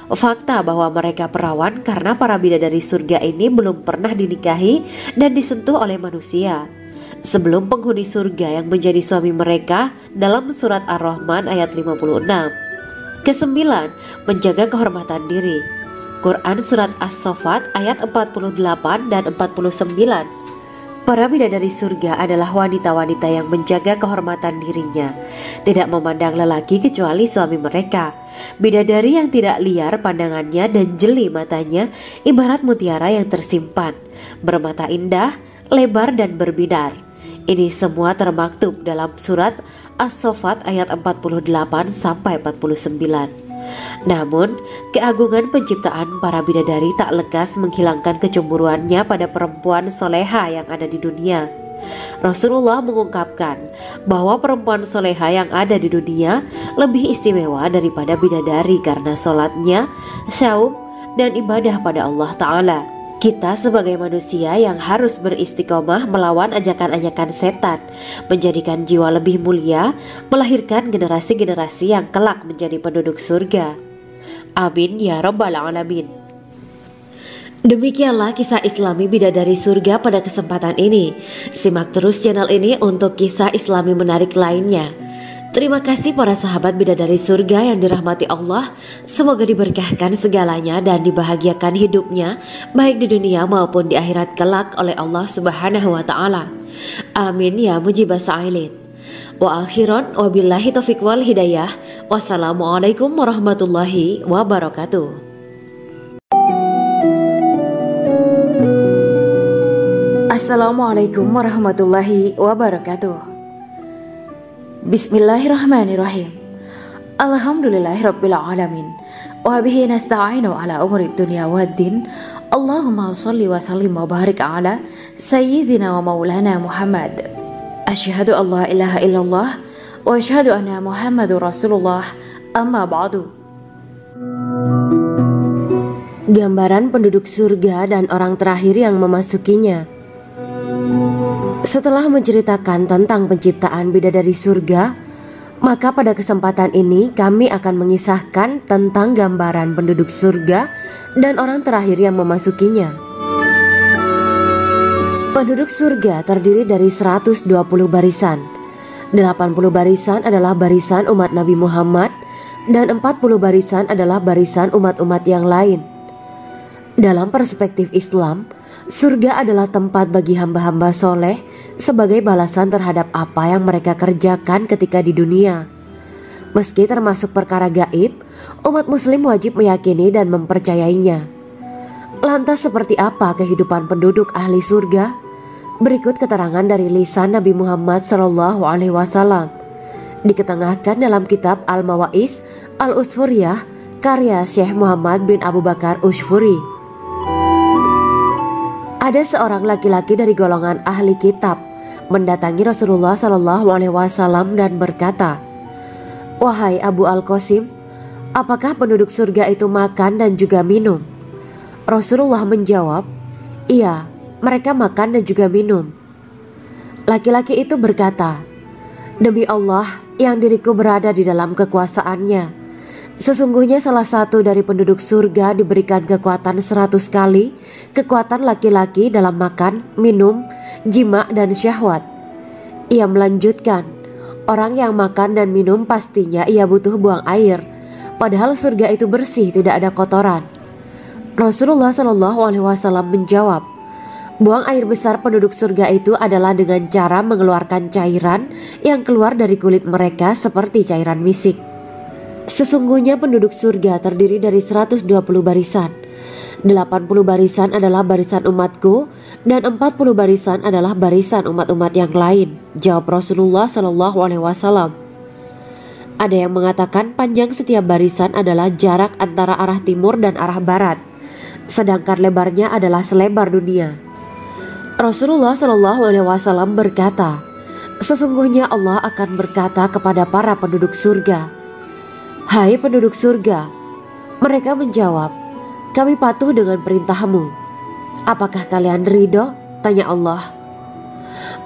Fakta bahwa mereka perawan karena para bidadari surga ini belum pernah dinikahi dan disentuh oleh manusia sebelum penghuni surga yang menjadi suami mereka dalam surat Ar-Rahman ayat 56. Kesembilan, menjaga kehormatan diri. Quran Surat As-Saffat ayat 48 dan 49. Para bidadari surga adalah wanita-wanita yang menjaga kehormatan dirinya, tidak memandang lelaki kecuali suami mereka. Bidadari yang tidak liar pandangannya dan jeli matanya ibarat mutiara yang tersimpan, bermata indah, lebar dan berbinar. Ini semua termaktub dalam surat As-Saffat ayat 48-49. Namun, keagungan penciptaan para bidadari tak lekas menghilangkan kecemburuannya pada perempuan soleha yang ada di dunia. Rasulullah mengungkapkan bahwa perempuan soleha yang ada di dunia lebih istimewa daripada bidadari karena sholatnya, syaum, dan ibadah pada Allah Ta'ala. Kita sebagai manusia yang harus beristiqomah melawan ajakan-ajakan setan, menjadikan jiwa lebih mulia, melahirkan generasi-generasi yang kelak menjadi penduduk surga. Amin ya rabbal alamin. Demikianlah kisah Islami bidadari surga pada kesempatan ini. Simak terus channel ini untuk kisah Islami menarik lainnya. Terima kasih para sahabat bidadari surga yang dirahmati Allah. Semoga diberkahkan segalanya dan dibahagiakan hidupnya baik di dunia maupun di akhirat kelak oleh Allah Subhanahu wa taala. Amin ya mujibas sa'ilin. Wa akhiran wabillahi taufiq wal hidayah. Wassalamualaikum warahmatullahi wabarakatuh. Assalamualaikum warahmatullahi wabarakatuh. Bismillahirrahmanirrahim. Alhamdulillahirabbil alamin. Wa bihi nasta'inu ala umuri dunya waddin. Allahumma shalli wa sallim wa barik ala sayyidina wa maulana Muhammad. Asyhadu an la ilaha illallah wa asyhadu anna Muhammadur Rasulullah. Amma ba'du. Gambaran penduduk surga dan orang terakhir yang memasukinya. Setelah menceritakan tentang penciptaan bidadari surga, maka pada kesempatan ini kami akan mengisahkan tentang gambaran penduduk surga dan orang terakhir yang memasukinya. Penduduk surga terdiri dari 120 barisan. 80 barisan adalah barisan umat Nabi Muhammad dan 40 barisan adalah barisan umat-umat yang lain. Dalam perspektif Islam, surga adalah tempat bagi hamba-hamba soleh sebagai balasan terhadap apa yang mereka kerjakan ketika di dunia. Meski termasuk perkara gaib, umat muslim wajib meyakini dan mempercayainya. Lantas seperti apa kehidupan penduduk ahli surga? Berikut keterangan dari lisan Nabi Muhammad SAW. Diketengahkan dalam kitab Al-Mawa'is Al-Usfuriyah karya Syekh Muhammad bin Abu Bakar Ushfuri. Ada seorang laki-laki dari golongan ahli kitab mendatangi Rasulullah SAW dan berkata, "Wahai Abu Al-Qasim, apakah penduduk surga itu makan dan juga minum?" Rasulullah menjawab, "Iya, mereka makan dan juga minum." Laki-laki itu berkata, Demi Allah yang diriku berada di dalam kekuasaannya, sesungguhnya salah satu dari penduduk surga diberikan kekuatan 100 kali kekuatan laki-laki dalam makan, minum, jima dan syahwat. Ia melanjutkan, orang yang makan dan minum pastinya ia butuh buang air, padahal surga itu bersih, tidak ada kotoran. Rasulullah SAW menjawab, buang air besar penduduk surga itu adalah dengan cara mengeluarkan cairan yang keluar dari kulit mereka seperti cairan misik. Sesungguhnya penduduk surga terdiri dari 120 barisan. 80 barisan adalah barisan umatku dan 40 barisan adalah barisan umat-umat yang lain, jawab Rasulullah SAW. Ada yang mengatakan panjang setiap barisan adalah jarak antara arah timur dan arah barat, sedangkan lebarnya adalah selebar dunia. Rasulullah SAW berkata, sesungguhnya Allah akan berkata kepada para penduduk surga, hai penduduk surga. Mereka menjawab, kami patuh dengan perintahmu. Apakah kalian ridho? Tanya Allah.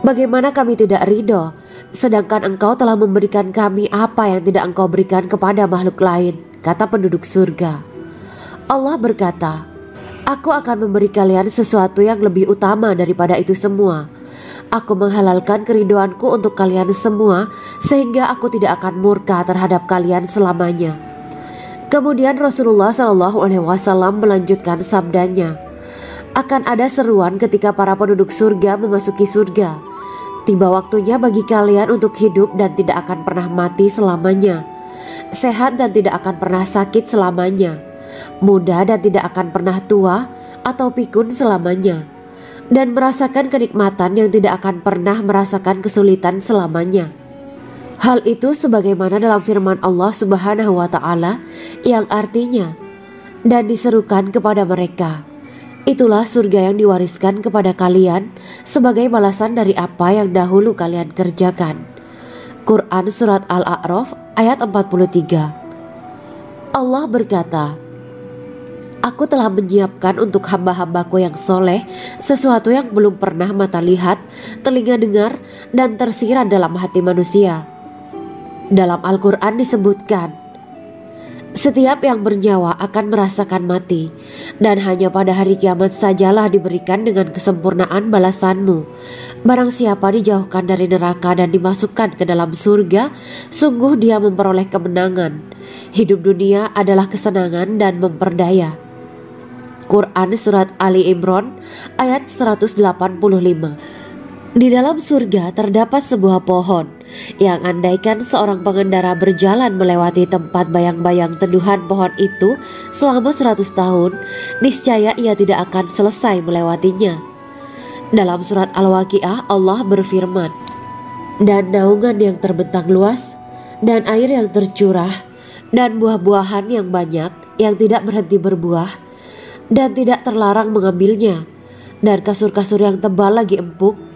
Bagaimana kami tidak ridho, sedangkan engkau telah memberikan kami apa yang tidak engkau berikan kepada makhluk lain, kata penduduk surga. Allah berkata, aku akan memberi kalian sesuatu yang lebih utama daripada itu semua. Aku menghalalkan keridoanku untuk kalian semua, sehingga aku tidak akan murka terhadap kalian selamanya. Kemudian Rasulullah SAW melanjutkan sabdanya, akan ada seruan ketika para penduduk surga memasuki surga. Tiba waktunya bagi kalian untuk hidup dan tidak akan pernah mati selamanya, sehat dan tidak akan pernah sakit selamanya, muda dan tidak akan pernah tua atau pikun selamanya, dan merasakan kenikmatan yang tidak akan pernah merasakan kesulitan selamanya. Hal itu sebagaimana dalam firman Allah Subhanahu wa Ta'ala yang artinya, dan diserukan kepada mereka, itulah surga yang diwariskan kepada kalian sebagai balasan dari apa yang dahulu kalian kerjakan. Quran Surat Al-A'raf ayat 43. Allah berkata, aku telah menyiapkan untuk hamba-hambaku yang soleh sesuatu yang belum pernah mata lihat, telinga dengar, dan tersirat dalam hati manusia. Dalam Al-Quran disebutkan, setiap yang bernyawa akan merasakan mati, dan hanya pada hari kiamat sajalah diberikan dengan kesempurnaan balasanmu. Barang siapa dijauhkan dari neraka dan dimasukkan ke dalam surga, sungguh dia memperoleh kemenangan. Hidup dunia adalah kesenangan dan memperdaya. Quran Surat Ali Imran ayat 185. Di dalam surga terdapat sebuah pohon yang andaikan seorang pengendara berjalan melewati tempat bayang-bayang teduhan pohon itu selama 100 tahun, niscaya ia tidak akan selesai melewatinya. Dalam surat Al-Waqiah Allah berfirman, dan naungan yang terbentang luas, dan air yang tercurah, dan buah-buahan yang banyak yang tidak berhenti berbuah, dan tidak terlarang mengambilnya, dan kasur-kasur yang tebal lagi empuk.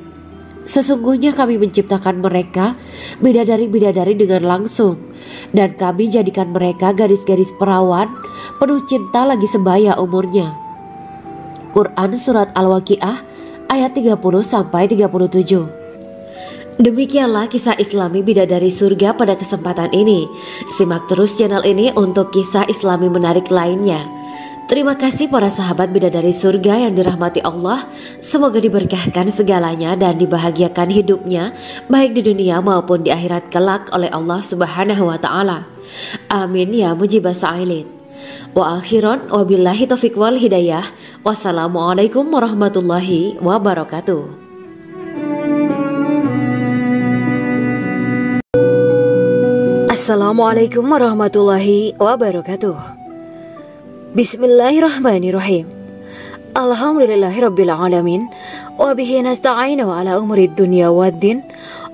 Sesungguhnya kami menciptakan mereka bidadari-bidadari dengan langsung, dan kami jadikan mereka gadis-gadis perawan penuh cinta lagi sebaya umurnya. Quran Surat Al-Waqiah ayat 30-37. Demikianlah kisah Islami bidadari surga pada kesempatan ini. Simak terus channel ini untuk kisah Islami menarik lainnya. Terima kasih para sahabat bidadari surga yang dirahmati Allah. Semoga diberkahkan segalanya dan dibahagiakan hidupnya, baik di dunia maupun di akhirat kelak oleh Allah Subhanahu wa Ta'ala. Amin ya mujibah sa'ilin. Wa akhiran wabillahi taufiq wal hidayah. Wassalamualaikum warahmatullahi wabarakatuh. Assalamualaikum warahmatullahi wabarakatuh. Bismillahirrahmanirrahim. Alhamdulillahirabbil alamin wa bihi nasta'inu ala umuri dunya waddin.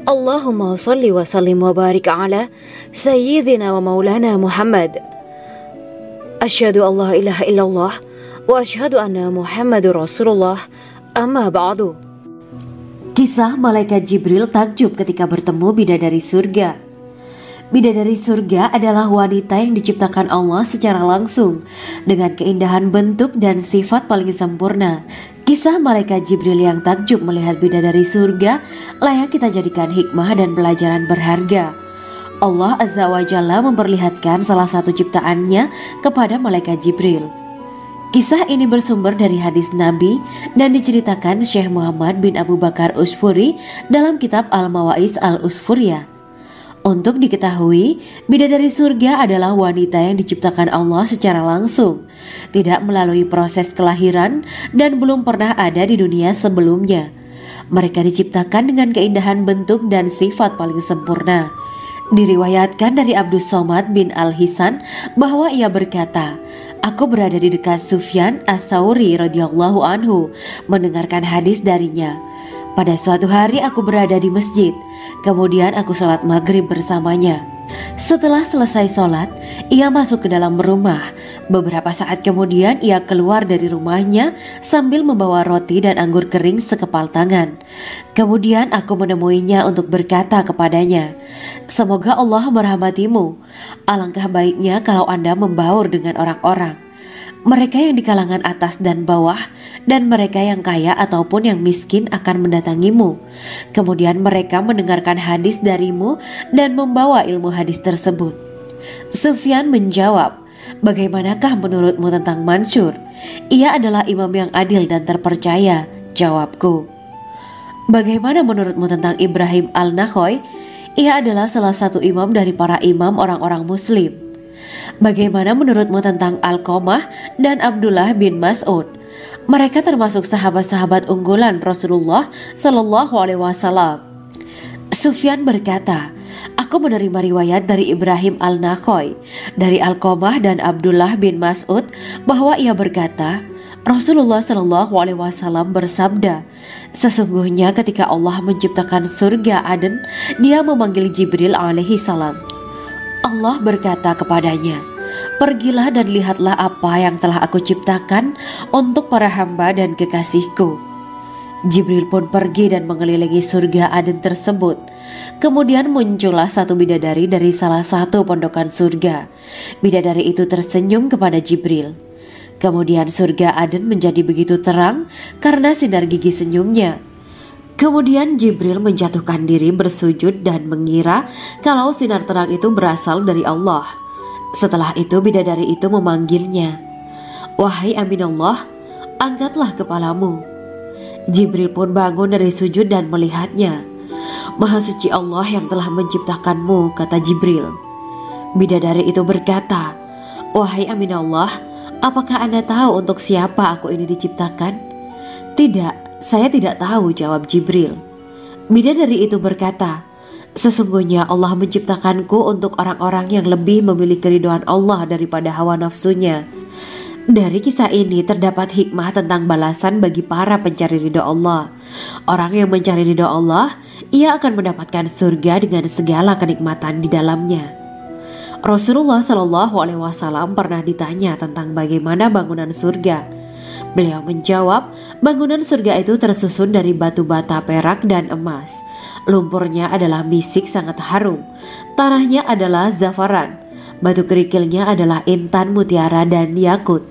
Allahumma shalli wa sallim wa barik ala sayyidina wa maulana Muhammad. Asyhadu an la ilaha illallah wa asyhadu anna Muhammadur Rasulullah. Amma ba'du. Kisah malaikat Jibril takjub ketika bertemu bidadari surga. Bidadari surga adalah wanita yang diciptakan Allah secara langsung dengan keindahan bentuk dan sifat paling sempurna. Kisah malaikat Jibril yang takjub melihat bidadari surga layak kita jadikan hikmah dan pelajaran berharga. Allah Azza wa Jalla memperlihatkan salah satu ciptaannya kepada malaikat Jibril. Kisah ini bersumber dari hadis Nabi dan diceritakan Syekh Muhammad bin Abu Bakar Usfuri dalam kitab Al-Mawaiz Al-Usfuriyah. Untuk diketahui, bidadari surga adalah wanita yang diciptakan Allah secara langsung, tidak melalui proses kelahiran dan belum pernah ada di dunia sebelumnya. Mereka diciptakan dengan keindahan bentuk dan sifat paling sempurna. Diriwayatkan dari Abdus Somad bin Al-Hisan bahwa ia berkata, "Aku berada di dekat Sufyan As-Tsauri radhiyallahu anhu mendengarkan hadis darinya. Pada suatu hari aku berada di masjid, kemudian aku sholat maghrib bersamanya. Setelah selesai sholat, ia masuk ke dalam rumah. Beberapa saat kemudian ia keluar dari rumahnya sambil membawa roti dan anggur kering sekepal tangan. Kemudian aku menemuinya untuk berkata kepadanya, 'Semoga Allah merahmatimu. Alangkah baiknya kalau Anda membaur dengan orang-orang. Mereka yang di kalangan atas dan bawah, dan mereka yang kaya ataupun yang miskin akan mendatangimu. Kemudian mereka mendengarkan hadis darimu dan membawa ilmu hadis tersebut.' Sufyan menjawab, 'Bagaimanakah menurutmu tentang Mansur? Ia adalah imam yang adil dan terpercaya.' Jawabku. 'Bagaimana menurutmu tentang Ibrahim Al-Nakhoy? Ia adalah salah satu imam dari para imam orang-orang muslim.' 'Bagaimana menurutmu tentang Alqamah dan Abdullah bin Mas'ud? Mereka termasuk sahabat-sahabat unggulan Rasulullah Shallallahu Alaihi Wasallam.' Sufyan berkata, 'Aku menerima riwayat dari Ibrahim Al-Nakhoy, dari Alqamah dan Abdullah bin Mas'ud bahwa ia berkata, Rasulullah Shallallahu Alaihi Wasallam bersabda, sesungguhnya ketika Allah menciptakan surga Aden, Dia memanggil Jibril alaihi salam. Allah berkata kepadanya, pergilah dan lihatlah apa yang telah aku ciptakan untuk para hamba dan kekasihku. Jibril pun pergi dan mengelilingi surga Aden tersebut. Kemudian muncullah satu bidadari dari salah satu pondokan surga. Bidadari itu tersenyum kepada Jibril. Kemudian surga Aden menjadi begitu terang karena sinar gigi senyumnya. Kemudian Jibril menjatuhkan diri bersujud dan mengira kalau sinar terang itu berasal dari Allah. Setelah itu bidadari itu memanggilnya, wahai Aminullah, angkatlah kepalamu. Jibril pun bangun dari sujud dan melihatnya. Maha suci Allah yang telah menciptakanmu, kata Jibril. Bidadari itu berkata, wahai Aminullah, apakah Anda tahu untuk siapa aku ini diciptakan? Tidak, saya tidak tahu, jawab Jibril. Bidadari itu berkata, sesungguhnya Allah menciptakanku untuk orang-orang yang lebih memilih keridhaan Allah daripada hawa nafsunya. Dari kisah ini terdapat hikmah tentang balasan bagi para pencari ridho Allah. Orang yang mencari ridho Allah, ia akan mendapatkan surga dengan segala kenikmatan di dalamnya. Rasulullah Shallallahu Alaihi Wasallam pernah ditanya tentang bagaimana bangunan surga. Beliau menjawab, bangunan surga itu tersusun dari batu bata, perak, dan emas. Lumpurnya adalah misik sangat harum. Tanahnya adalah zafaran. Batu kerikilnya adalah intan, mutiara, dan yakut.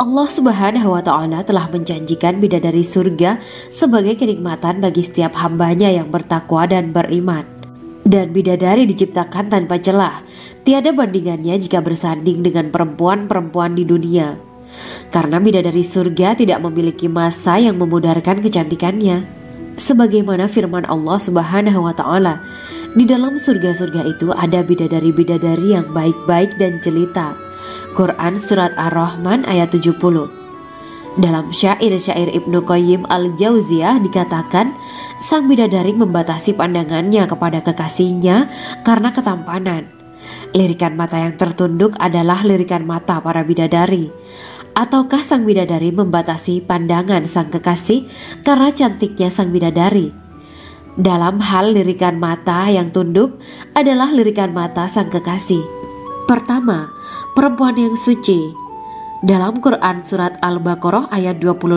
Allah Subhanahu wa Ta'ala telah menjanjikan bidadari surga sebagai kenikmatan bagi setiap hambanya yang bertakwa dan beriman. Dan bidadari diciptakan tanpa celah. Tiada bandingannya jika bersanding dengan perempuan-perempuan di dunia. Karena bidadari surga tidak memiliki masa yang memudarkan kecantikannya. Sebagaimana firman Allah Subhanahu wa Ta'ala, di dalam surga-surga itu ada bidadari-bidadari yang baik-baik dan jelita. Quran Surat Ar-Rahman ayat 70. Dalam syair-syair Ibnu Qayyim Al-Jauziyah dikatakan, sang bidadari membatasi pandangannya kepada kekasihnya karena ketampanan. Lirikan mata yang tertunduk adalah lirikan mata para bidadari. Ataukah sang bidadari membatasi pandangan sang kekasih karena cantiknya sang bidadari? Dalam hal lirikan mata yang tunduk adalah lirikan mata sang kekasih. Pertama, perempuan yang suci. Dalam Quran Surat Al-Baqarah ayat 25,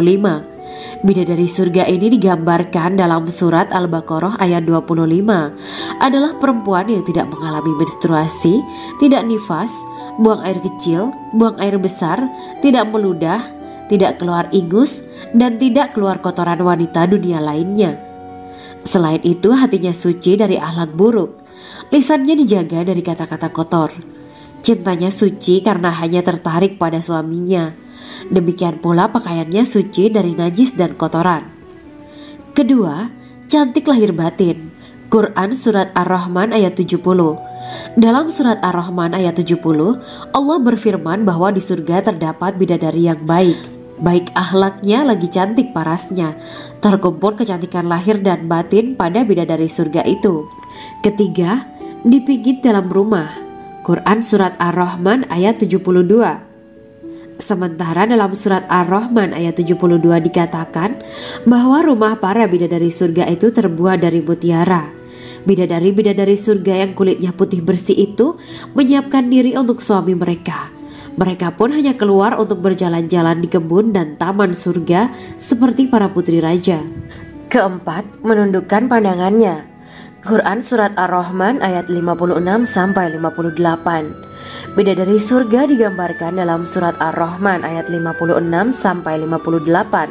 bidadari surga ini digambarkan dalam Surat Al-Baqarah ayat 25 adalah perempuan yang tidak mengalami menstruasi, tidak nifas, buang air kecil, buang air besar, tidak meludah, tidak keluar ingus, dan tidak keluar kotoran wanita dunia lainnya. Selain itu, hatinya suci dari akhlak buruk, lisannya dijaga dari kata-kata kotor. Cintanya suci karena hanya tertarik pada suaminya. Demikian pula pakaiannya suci dari najis dan kotoran. Kedua, cantik lahir batin. Quran Surat Ar-Rahman ayat 70. Dalam Surat Ar-Rahman ayat 70, Allah berfirman bahwa di surga terdapat bidadari yang baik. Baik akhlaknya lagi cantik parasnya. Terkumpul kecantikan lahir dan batin pada bidadari surga itu. Ketiga, dipijit dalam rumah. Quran Surat Ar-Rahman ayat 72. Sementara dalam Surat Ar-Rahman ayat 72 dikatakan bahwa rumah para bidadari surga itu terbuat dari mutiara. Bidadari-bidadari surga yang kulitnya putih bersih itu menyiapkan diri untuk suami mereka. Mereka pun hanya keluar untuk berjalan-jalan di kebun dan taman surga seperti para putri raja. Keempat, menundukkan pandangannya. Quran Surat Ar-Rahman ayat 56-58. Bidadari surga digambarkan dalam Surat Ar-Rahman ayat 56-58.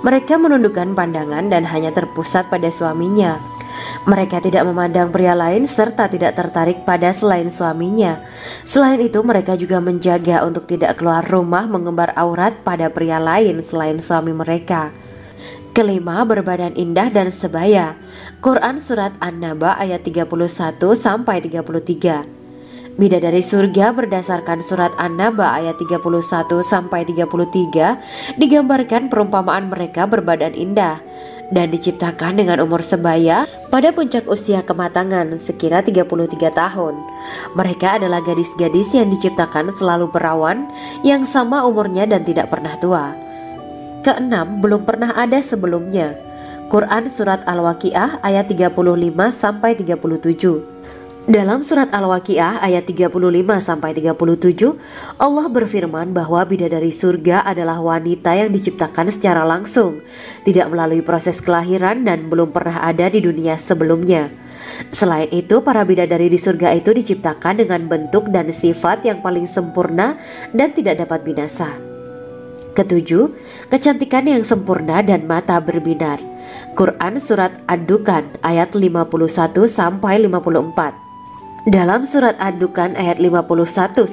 Mereka menundukkan pandangan dan hanya terpusat pada suaminya. Mereka tidak memandang pria lain serta tidak tertarik pada selain suaminya. Selain itu, mereka juga menjaga untuk tidak keluar rumah mengembar aurat pada pria lain selain suami mereka. Kelima, berbadan indah dan sebaya. Quran Surat An-Naba ayat 31-33. Bidadari surga berdasarkan Surat An-Naba ayat 31-33 digambarkan perumpamaan mereka berbadan indah dan diciptakan dengan umur sebaya pada puncak usia kematangan sekira 33 tahun. Mereka adalah gadis-gadis yang diciptakan selalu perawan, yang sama umurnya dan tidak pernah tua. Keenam, belum pernah ada sebelumnya. Quran Surat Al-Waqiah ayat 35-37. Dalam Surat Al-Waqiah ayat 35-37, Allah berfirman bahwa bidadari surga adalah wanita yang diciptakan secara langsung, tidak melalui proses kelahiran dan belum pernah ada di dunia sebelumnya. Selain itu, para bidadari di surga itu diciptakan dengan bentuk dan sifat yang paling sempurna dan tidak dapat binasa. Ketujuh, kecantikan yang sempurna dan mata berbinar. Quran Surat Ad-Dukan ayat 51-54. Dalam Surat Ad-Dukan ayat 51-54,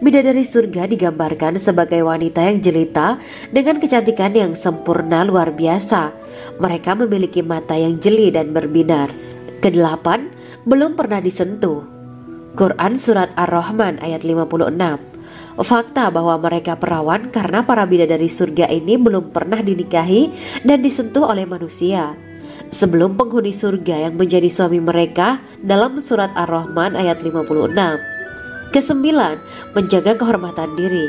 bidadari surga digambarkan sebagai wanita yang jelita dengan kecantikan yang sempurna luar biasa. Mereka memiliki mata yang jeli dan berbinar. Kedelapan, belum pernah disentuh. Quran Surat Ar-Rahman ayat 56. Fakta bahwa mereka perawan karena para bidadari surga ini belum pernah dinikahi dan disentuh oleh manusia sebelum penghuni surga yang menjadi suami mereka dalam Surat Ar-Rahman ayat 56. Kesembilan, menjaga kehormatan diri.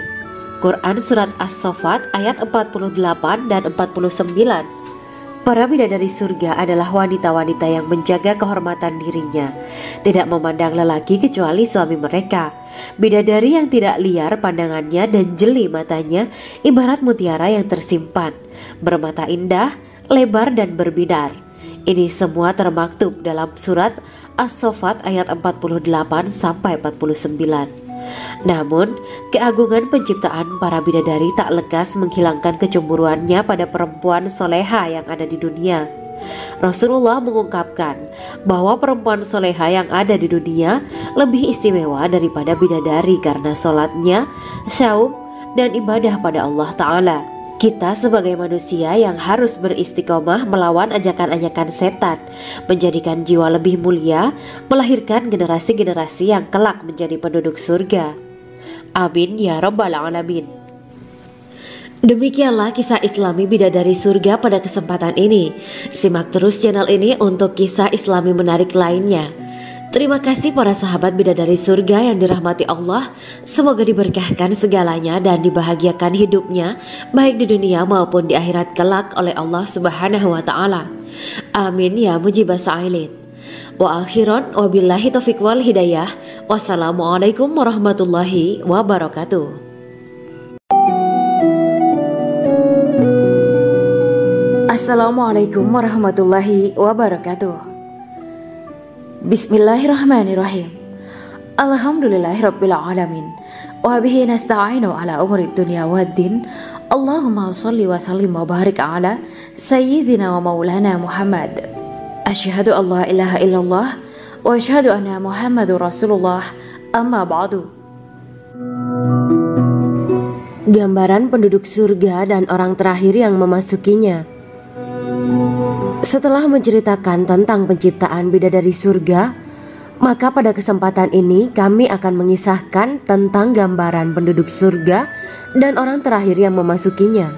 Quran Surat As-Saffat ayat 48 dan 49. Para bidadari surga adalah wanita-wanita yang menjaga kehormatan dirinya, tidak memandang lelaki kecuali suami mereka. Bidadari yang tidak liar pandangannya dan jeli matanya ibarat mutiara yang tersimpan, bermata indah, lebar dan berbinar. Ini semua termaktub dalam Surat As-Saffat ayat 48-49. Namun, keagungan penciptaan para bidadari tak lekas menghilangkan kecemburuannya pada perempuan soleha yang ada di dunia. Rasulullah mengungkapkan bahwa perempuan soleha yang ada di dunia lebih istimewa daripada bidadari karena sholatnya, syaum, dan ibadah pada Allah Ta'ala. Kita sebagai manusia yang harus beristiqomah melawan ajakan-ajakan setan, menjadikan jiwa lebih mulia, melahirkan generasi-generasi yang kelak menjadi penduduk surga. Amin ya rabbal alamin. Demikianlah kisah Islami bidadari surga pada kesempatan ini. Simak terus channel ini untuk kisah Islami menarik lainnya. Terima kasih para sahabat bidadari surga yang dirahmati Allah. Semoga diberkahkan segalanya dan dibahagiakan hidupnya baik di dunia maupun di akhirat kelak oleh Allah Subhanahu wa Ta'ala. Amin ya mujibah sa'ilin. Wa akhiran wabillahi taufiq wal hidayah. Wassalamualaikum warahmatullahi wabarakatuh. Assalamualaikum warahmatullahi wabarakatuh. Bismillahirrahmanirrahim. Alhamdulillahirabbil alamin. wa bihi nasta'inu ala umuri dunya waddin. Allahumma shalli wa sallim wa barik ala sayyidina wa maulana Muhammad. Asyhadu an la ilaha illallah wa asyhadu anna Muhammadur Rasulullah. Amma ba'du. Gambaran penduduk surga dan orang terakhir yang memasukinya. Setelah menceritakan tentang penciptaan bidadari surga, maka pada kesempatan ini kami akan mengisahkan tentang gambaran penduduk surga dan orang terakhir yang memasukinya.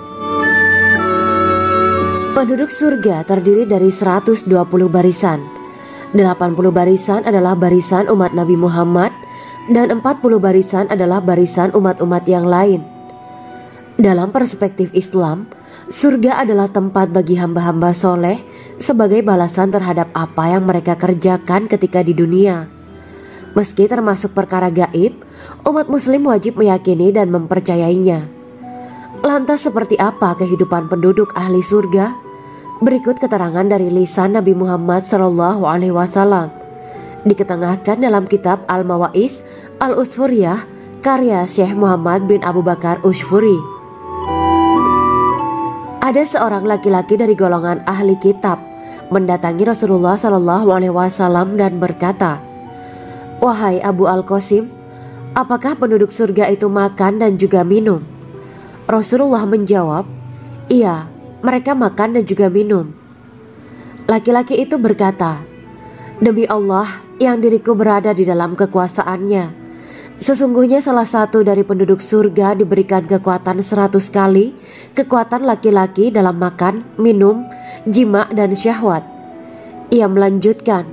Penduduk surga terdiri dari 120 barisan. 80 barisan adalah barisan umat Nabi Muhammad dan 40 barisan adalah barisan umat-umat yang lain. Dalam perspektif Islam, surga adalah tempat bagi hamba-hamba soleh sebagai balasan terhadap apa yang mereka kerjakan ketika di dunia. Meski termasuk perkara gaib, umat muslim wajib meyakini dan mempercayainya. Lantas seperti apa kehidupan penduduk ahli surga? Berikut keterangan dari lisan Nabi Muhammad SAW. Diketengahkan dalam kitab Al-Mawa'is Al-Usfuriyah karya Syekh Muhammad bin Abu Bakar Ushfuri. Ada seorang laki-laki dari golongan ahli kitab mendatangi Rasulullah SAW dan berkata, "Wahai Abu Al-Qasim, apakah penduduk surga itu makan dan juga minum?" Rasulullah menjawab, "Iya, mereka makan dan juga minum." Laki-laki itu berkata, "Demi Allah yang diriku berada di dalam kekuasaannya, sesungguhnya salah satu dari penduduk surga diberikan kekuatan 100 kali kekuatan laki-laki dalam makan, minum, jima, dan syahwat." Ia melanjutkan,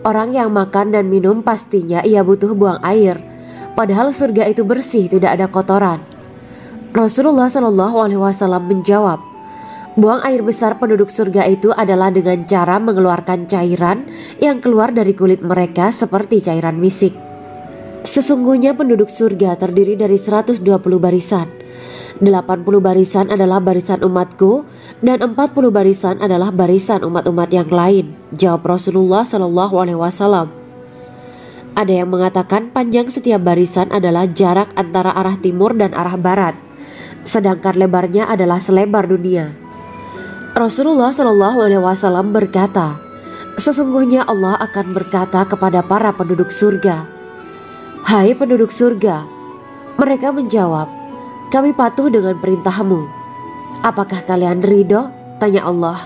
"Orang yang makan dan minum pastinya ia butuh buang air, padahal surga itu bersih, tidak ada kotoran." Rasulullah SAW menjawab, "Buang air besar penduduk surga itu adalah dengan cara mengeluarkan cairan yang keluar dari kulit mereka seperti cairan misik." Sesungguhnya penduduk surga terdiri dari 120 barisan. 80 barisan adalah barisan umatku dan 40 barisan adalah barisan umat-umat yang lain, jawab Rasulullah SAW. Ada yang mengatakan panjang setiap barisan adalah jarak antara arah timur dan arah barat, sedangkan lebarnya adalah selebar dunia. Rasulullah SAW berkata, "Sesungguhnya Allah akan berkata kepada para penduduk surga, 'Hai penduduk surga,' mereka menjawab, 'Kami patuh dengan perintahmu.' 'Apakah kalian ridho?' tanya Allah.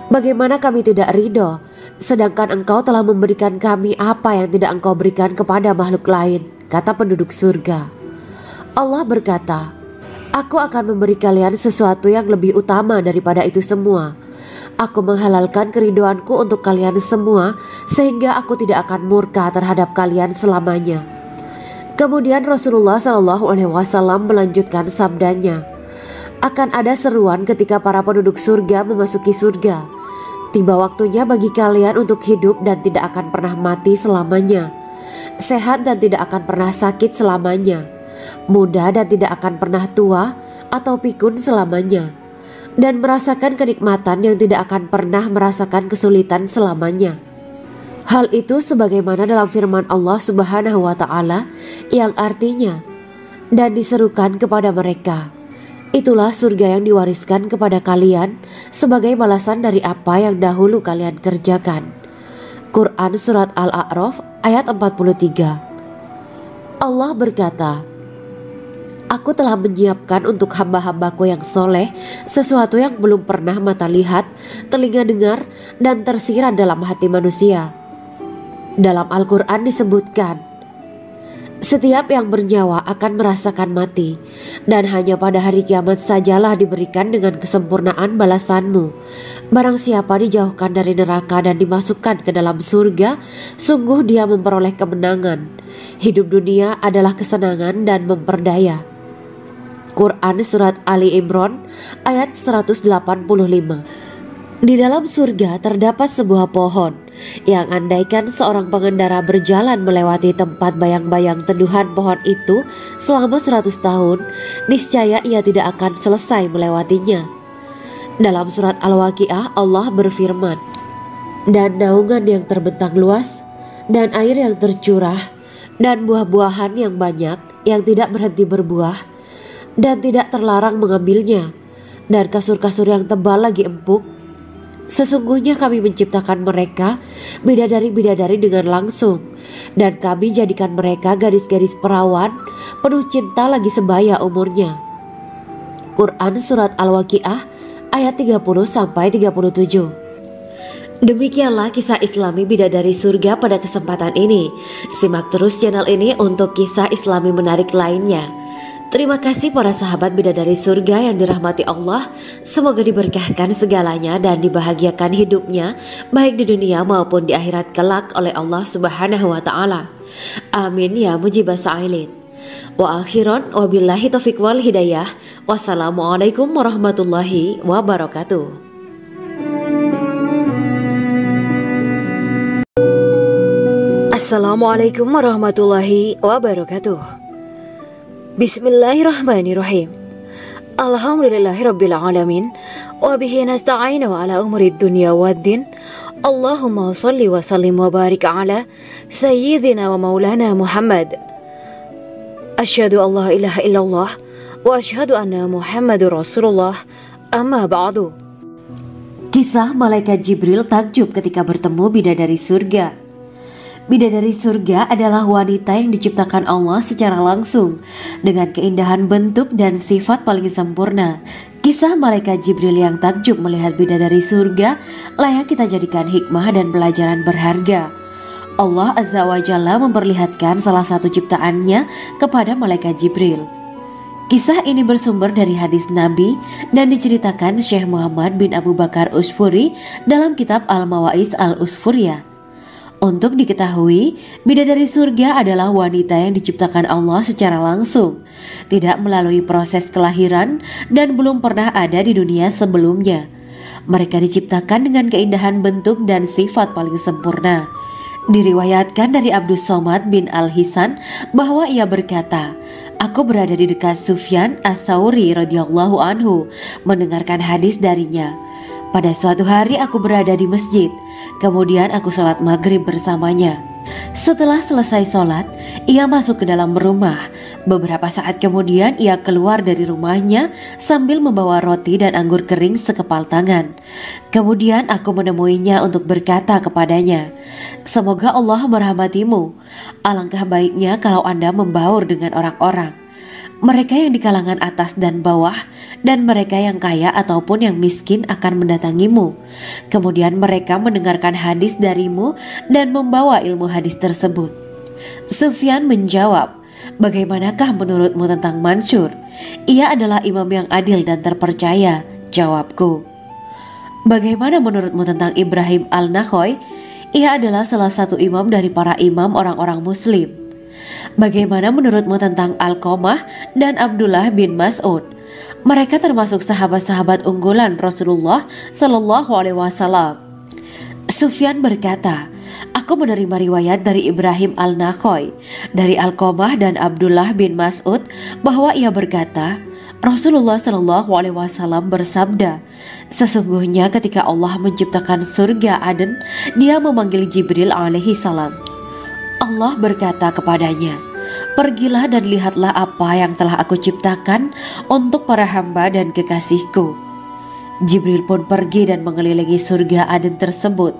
'Bagaimana kami tidak ridho, sedangkan engkau telah memberikan kami apa yang tidak engkau berikan kepada makhluk lain,' kata penduduk surga. Allah berkata, 'Aku akan memberi kalian sesuatu yang lebih utama daripada itu semua. Aku menghalalkan keridoanku untuk kalian semua sehingga aku tidak akan murka terhadap kalian selamanya.'" Kemudian Rasulullah SAW melanjutkan sabdanya, "Akan ada seruan ketika para penduduk surga memasuki surga. Tiba waktunya bagi kalian untuk hidup dan tidak akan pernah mati selamanya, sehat dan tidak akan pernah sakit selamanya, muda dan tidak akan pernah tua atau pikun selamanya, dan merasakan kenikmatan yang tidak akan pernah merasakan kesulitan selamanya." Hal itu sebagaimana dalam firman Allah Subhanahu wa Ta'ala yang artinya, "Dan diserukan kepada mereka, itulah surga yang diwariskan kepada kalian sebagai balasan dari apa yang dahulu kalian kerjakan." Quran Surat Al-A'raf ayat 43. Allah berkata, "Aku telah menyiapkan untuk hamba-hambaku yang soleh sesuatu yang belum pernah mata lihat, telinga dengar, dan tersirat dalam hati manusia." Dalam Al-Quran disebutkan, "Setiap yang bernyawa akan merasakan mati, dan hanya pada hari kiamat sajalah diberikan dengan kesempurnaan balasanmu. Barang siapa dijauhkan dari neraka dan dimasukkan ke dalam surga, sungguh dia memperoleh kemenangan. Hidup dunia adalah kesenangan dan memperdaya." Quran Surat Ali Imran ayat 185. Di dalam surga terdapat sebuah pohon yang andaikan seorang pengendara berjalan melewati tempat bayang-bayang teduhan pohon itu selama 100 tahun, niscaya ia tidak akan selesai melewatinya. Dalam surat Al-Waqiah Allah berfirman, "Dan naungan yang terbentang luas dan air yang tercurah dan buah-buahan yang banyak yang tidak berhenti berbuah dan tidak terlarang mengambilnya, dan kasur-kasur yang tebal lagi empuk. Sesungguhnya kami menciptakan mereka bidadari-bidadari dengan langsung, dan kami jadikan mereka gadis-gadis perawan penuh cinta lagi sebaya umurnya. Quran Surat Al-Waqiah ayat 30-37. Demikianlah kisah Islami bidadari surga pada kesempatan ini. Simak terus channel ini untuk kisah Islami menarik lainnya. Terima kasih para sahabat bidadari surga yang dirahmati Allah. Semoga diberkahkan segalanya dan dibahagiakan hidupnya baik di dunia maupun di akhirat kelak oleh Allah Subhanahu wa taala. Amin ya mujibas sa'ilin. Wa akhiran wabillahi taufiq wal hidayah. Wassalamualaikum warahmatullahi wabarakatuh. Assalamualaikum warahmatullahi wabarakatuh. Bismillahirrahmanirrahim. Alhamdulillahirabbil alamin wa bihi nasta'inu ala umuri dunya waddin. Allahumma shalli wa sallim wa barik ala sayyidina wa maulana Muhammad. Asyhadu an la ilaha illallah wa asyhadu anna Muhammadur Rasulullah. Amma ba'du. Kisah malaikat Jibril takjub ketika bertemu bidadari surga. Bidadari surga adalah wanita yang diciptakan Allah secara langsung dengan keindahan bentuk dan sifat paling sempurna. Kisah malaikat Jibril yang takjub melihat bidadari surga layak kita jadikan hikmah dan pelajaran berharga. Allah Azza wa Jalla memperlihatkan salah satu ciptaannya kepada malaikat Jibril. Kisah ini bersumber dari hadis Nabi dan diceritakan Syekh Muhammad bin Abu Bakar Usfuri dalam kitab Al-Mawaiz Al-Usfuriyah. Untuk diketahui, bidadari surga adalah wanita yang diciptakan Allah secara langsung, tidak melalui proses kelahiran dan belum pernah ada di dunia sebelumnya. Mereka diciptakan dengan keindahan bentuk dan sifat paling sempurna. Diriwayatkan dari Abdus Somad bin Al-Hisan bahwa ia berkata, "Aku berada di dekat Sufyan As-Tsauri radhiyallahu anhu mendengarkan hadis darinya. Pada suatu hari aku berada di masjid, kemudian aku sholat maghrib bersamanya. Setelah selesai sholat, ia masuk ke dalam rumah. Beberapa saat kemudian ia keluar dari rumahnya sambil membawa roti dan anggur kering sekepal tangan. Kemudian aku menemuinya untuk berkata kepadanya, 'Semoga Allah merahmatimu. Alangkah baiknya kalau Anda membaur dengan orang-orang. Mereka yang di kalangan atas dan bawah, dan mereka yang kaya ataupun yang miskin akan mendatangimu. Kemudian mereka mendengarkan hadis darimu dan membawa ilmu hadis tersebut.' Sufyan menjawab, 'Bagaimanakah menurutmu tentang Mansur? Ia adalah imam yang adil dan terpercaya.' Jawabku. 'Bagaimana menurutmu tentang Ibrahim Al-Nakhoy? Ia adalah salah satu imam dari para imam orang-orang muslim.' 'Bagaimana menurutmu tentang Alqamah dan Abdullah bin Mas'ud? Mereka termasuk sahabat-sahabat unggulan Rasulullah Sallallahu Alaihi Wasallam.' Sufyan berkata, 'Aku menerima riwayat dari Ibrahim Al-Nakhoy, dari Alqamah dan Abdullah bin Mas'ud bahwa ia berkata, Rasulullah Sallallahu Alaihi Wasallam bersabda, sesungguhnya ketika Allah menciptakan surga Aden, Dia memanggil Jibril alaihi salam. Allah berkata kepadanya, pergilah dan lihatlah apa yang telah aku ciptakan untuk para hamba dan kekasihku. Jibril pun pergi dan mengelilingi surga Aden tersebut.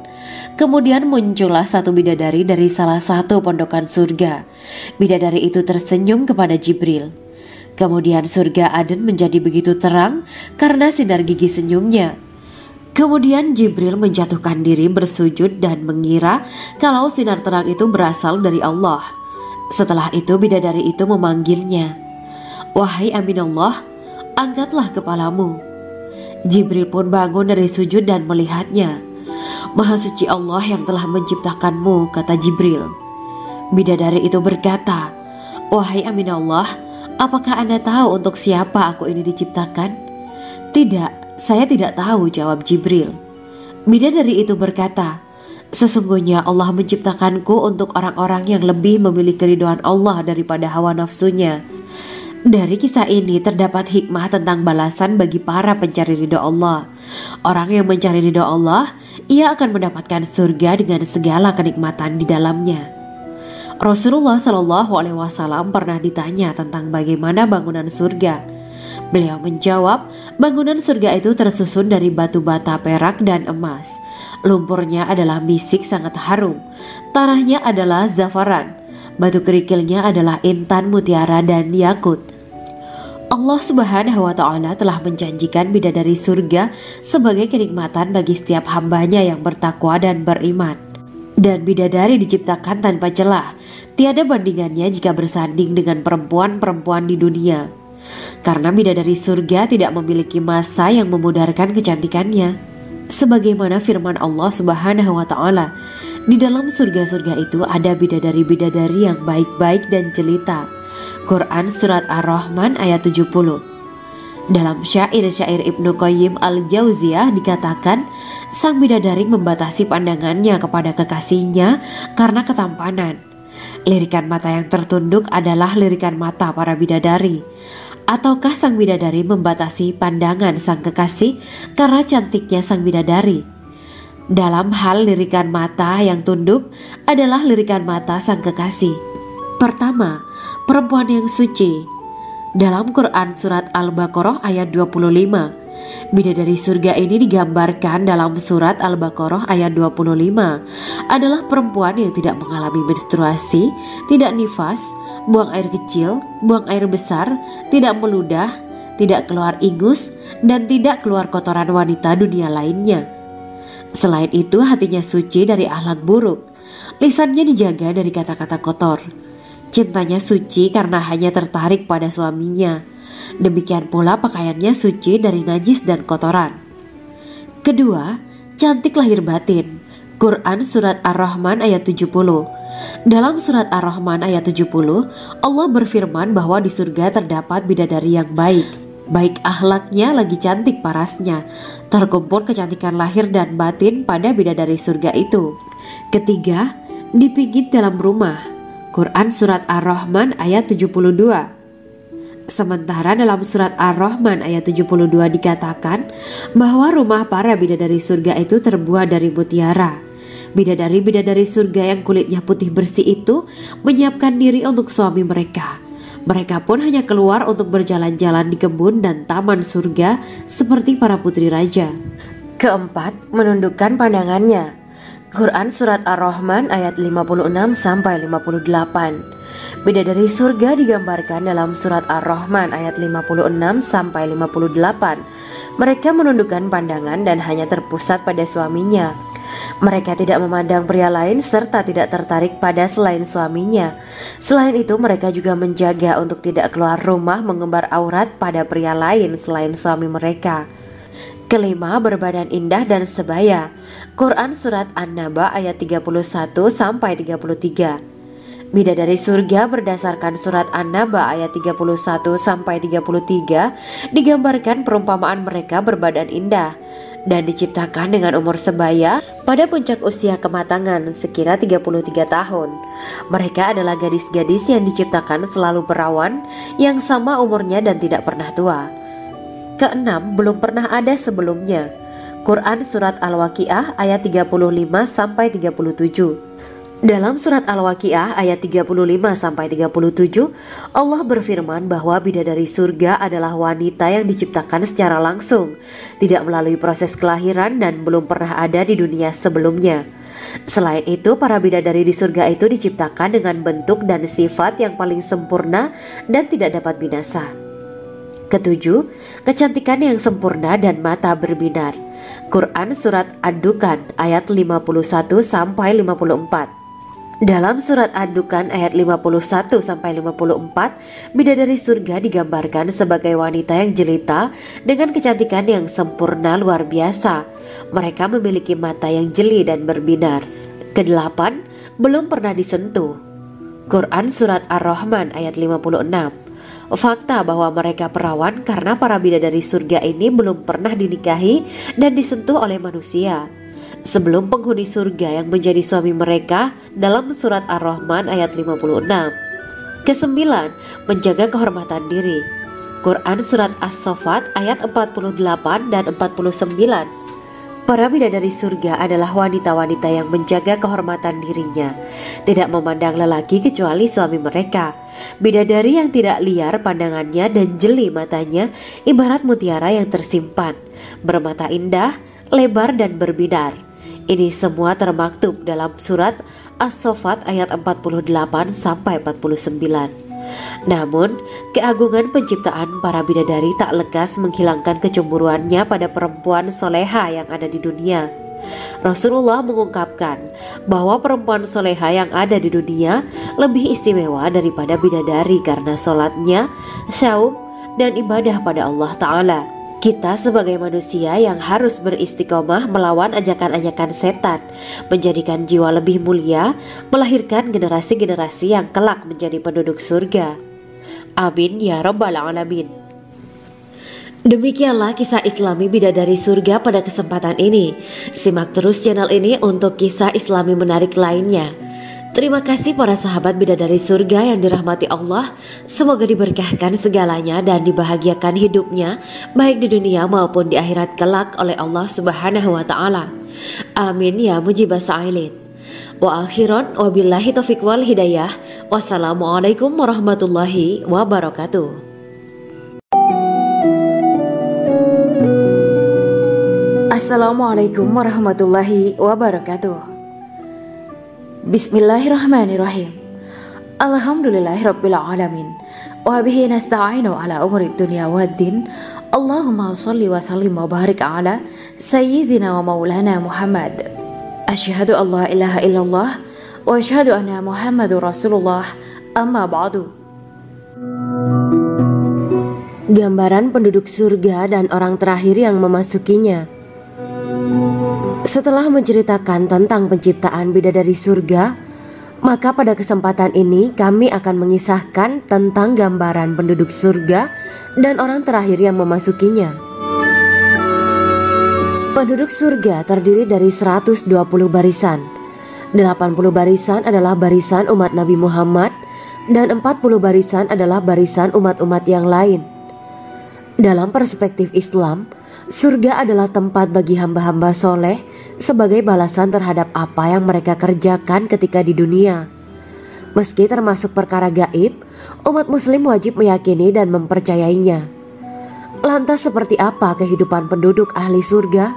Kemudian muncullah satu bidadari dari salah satu pondokan surga. Bidadari itu tersenyum kepada Jibril. Kemudian surga Aden menjadi begitu terang karena sinar gigi senyumnya. Kemudian Jibril menjatuhkan diri bersujud dan mengira kalau sinar terang itu berasal dari Allah. Setelah itu bidadari itu memanggilnya, wahai Aminullah, angkatlah kepalamu. Jibril pun bangun dari sujud dan melihatnya. Maha suci Allah yang telah menciptakanmu, kata Jibril. Bidadari itu berkata, wahai Aminullah, apakah Anda tahu untuk siapa aku ini diciptakan? Tidak, saya tidak tahu, jawab Jibril. Bidadari itu berkata, sesungguhnya Allah menciptakanku untuk orang-orang yang lebih memilih keridhaan Allah daripada hawa nafsunya. Dari kisah ini terdapat hikmah tentang balasan bagi para pencari ridha Allah. Orang yang mencari ridha Allah, ia akan mendapatkan surga dengan segala kenikmatan di dalamnya. Rasulullah Shallallahu Alaihi Wasallam pernah ditanya tentang bagaimana bangunan surga. Beliau menjawab, bangunan surga itu tersusun dari batu bata, perak, dan emas. Lumpurnya adalah misik sangat harum, tanahnya adalah zafaran, batu kerikilnya adalah intan, mutiara, dan yakut. Allah Subhanahu wa Ta'ala telah menjanjikan bidadari surga sebagai kenikmatan bagi setiap hambanya yang bertakwa dan beriman. Dan bidadari diciptakan tanpa celah, tiada bandingannya jika bersanding dengan perempuan-perempuan di dunia. Karena bidadari surga tidak memiliki masa yang memudarkan kecantikannya. Sebagaimana firman Allah Subhanahu wa Ta'ala, di dalam surga-surga itu ada bidadari-bidadari yang baik-baik dan jelita. Quran Surat Ar-Rahman ayat 70. Dalam syair-syair Ibnu Qayyim Al-Jauziyah dikatakan, sang bidadari membatasi pandangannya kepada kekasihnya karena ketampanan. Lirikan mata yang tertunduk adalah lirikan mata para bidadari. Ataukah sang bidadari membatasi pandangan sang kekasih karena cantiknya sang bidadari? Dalam hal lirikan mata yang tunduk adalah lirikan mata sang kekasih. Pertama, perempuan yang suci. Dalam Quran Surat Al-Baqarah ayat 25, bidadari surga ini digambarkan dalam Surat Al-Baqarah ayat 25 adalah perempuan yang tidak mengalami menstruasi, tidak nifas, buang air kecil, buang air besar, tidak meludah, tidak keluar ingus, dan tidak keluar kotoran wanita dunia lainnya. Selain itu, hatinya suci dari akhlak buruk, lisannya dijaga dari kata-kata kotor. Cintanya suci karena hanya tertarik pada suaminya. Demikian pula pakaiannya suci dari najis dan kotoran. Kedua, cantik lahir batin. Quran Surat Ar-Rahman ayat 70. Dalam Surat Ar-Rahman ayat 70, Allah berfirman bahwa di surga terdapat bidadari yang baik. Baik akhlaknya lagi cantik parasnya. Terkumpul kecantikan lahir dan batin pada bidadari surga itu. Ketiga, dipijit dalam rumah. Quran Surat Ar-Rahman ayat 72. Sementara dalam Surat Ar-Rahman ayat 72 dikatakan bahwa rumah para bidadari surga itu terbuat dari mutiara. Bidadari-bidadari surga yang kulitnya putih bersih itu menyiapkan diri untuk suami mereka. Mereka pun hanya keluar untuk berjalan-jalan di kebun dan taman surga seperti para putri raja. Keempat, menundukkan pandangannya. Quran Surat Ar-Rahman ayat 56-58. Bidadari surga digambarkan dalam Surat Ar-Rahman ayat 56-58. Mereka menundukkan pandangan dan hanya terpusat pada suaminya. Mereka tidak memandang pria lain serta tidak tertarik pada selain suaminya. Selain itu, mereka juga menjaga untuk tidak keluar rumah mengembar aurat pada pria lain selain suami mereka. Kelima, berbadan indah dan sebaya. Quran Surat An-Naba ayat 31-33. Bidadari surga berdasarkan Surat An-Naba ayat 31-33 digambarkan perumpamaan mereka berbadan indah dan diciptakan dengan umur sebaya pada puncak usia kematangan sekira 33 tahun. Mereka adalah gadis-gadis yang diciptakan selalu perawan, yang sama umurnya dan tidak pernah tua. Keenam, belum pernah ada sebelumnya. Quran Surat Al-Waqiah ayat 35-37. Dalam Surat Al-Waqiah ayat 35-37, Allah berfirman bahwa bidadari surga adalah wanita yang diciptakan secara langsung, tidak melalui proses kelahiran dan belum pernah ada di dunia sebelumnya. Selain itu, para bidadari di surga itu diciptakan dengan bentuk dan sifat yang paling sempurna dan tidak dapat binasa. Ketujuh, kecantikan yang sempurna dan mata berbinar. Quran Surat Ad-Dukan ayat 51-54. Dalam Surat Ad-Dukan ayat 51-54, bidadari surga digambarkan sebagai wanita yang jelita dengan kecantikan yang sempurna luar biasa. Mereka memiliki mata yang jeli dan berbinar. Kedelapan, belum pernah disentuh. Quran Surat Ar-Rahman ayat 56. Fakta bahwa mereka perawan karena para bidadari surga ini belum pernah dinikahi dan disentuh oleh manusia sebelum penghuni surga yang menjadi suami mereka dalam Surat Ar-Rahman ayat 56. Kesembilan, menjaga kehormatan diri. Quran Surat As-Saffat ayat 48 dan 49. Para bidadari surga adalah wanita-wanita yang menjaga kehormatan dirinya, tidak memandang lelaki kecuali suami mereka. Bidadari yang tidak liar pandangannya dan jeli matanya, ibarat mutiara yang tersimpan, bermata indah, lebar dan berbinar. Ini semua termaktub dalam surat As-Saffat ayat 48 sampai 49. Namun, keagungan penciptaan para bidadari tak lekas menghilangkan kecemburuannya pada perempuan soleha yang ada di dunia. Rasulullah mengungkapkan bahwa perempuan soleha yang ada di dunia lebih istimewa daripada bidadari karena sholatnya, syaum, dan ibadah pada Allah Ta'ala. Kita sebagai manusia yang harus beristiqomah melawan ajakan-ajakan setan, menjadikan jiwa lebih mulia, melahirkan generasi-generasi yang kelak menjadi penduduk surga. Amin ya rabbal alamin. Demikianlah kisah Islami bidadari surga pada kesempatan ini. Simak terus channel ini untuk kisah Islami menarik lainnya. Terima kasih para sahabat bidadari surga yang dirahmati Allah. Semoga diberkahkan segalanya dan dibahagiakan hidupnya, baik di dunia maupun di akhirat kelak oleh Allah Subhanahu wa Ta'ala. Amin ya mujibah sa'ilin. Wa akhiran wabillahi taufiq wal hidayah. Wassalamualaikum warahmatullahi wabarakatuh. Assalamualaikum warahmatullahi wabarakatuh. Bismillahirrahmanirrahim. Alhamdulillahirabbil alamin. Wa bihi nasta'inu ala umuri dunya waddin. Allahumma shalli wa sallim wa barik ala sayyidina wa maulana Muhammad. Asyhadu an la ilaha illallah wa asyhadu anna Muhammadur Rasulullah. Amma ba'du. Gambaran penduduk surga dan orang terakhir yang memasukinya. Setelah menceritakan tentang penciptaan bidadari surga, maka pada kesempatan ini kami akan mengisahkan tentang gambaran penduduk surga dan orang terakhir yang memasukinya. Penduduk surga terdiri dari 120 barisan. 80 barisan adalah barisan umat Nabi Muhammad dan 40 barisan adalah barisan umat-umat yang lain. Dalam perspektif Islam, surga adalah tempat bagi hamba-hamba soleh sebagai balasan terhadap apa yang mereka kerjakan ketika di dunia. Meski termasuk perkara gaib, umat muslim wajib meyakini dan mempercayainya. Lantas seperti apa kehidupan penduduk ahli surga?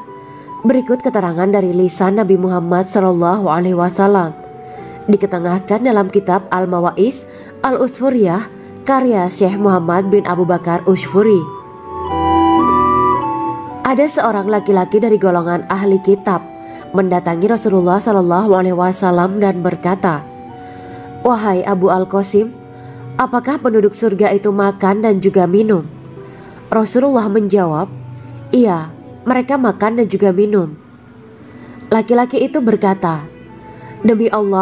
Berikut keterangan dari lisan Nabi Muhammad SAW. Diketengahkan dalam kitab Al-Mawa'is Al-Usfuriyah karya Syekh Muhammad bin Abu Bakar Ushfuri. Ada seorang laki-laki dari golongan ahli kitab mendatangi Rasulullah SAW dan berkata, "Wahai Abu Al-Qasim, apakah penduduk surga itu makan dan juga minum?" Rasulullah menjawab, "Iya, mereka makan dan juga minum." Laki-laki itu berkata, "Demi Allah,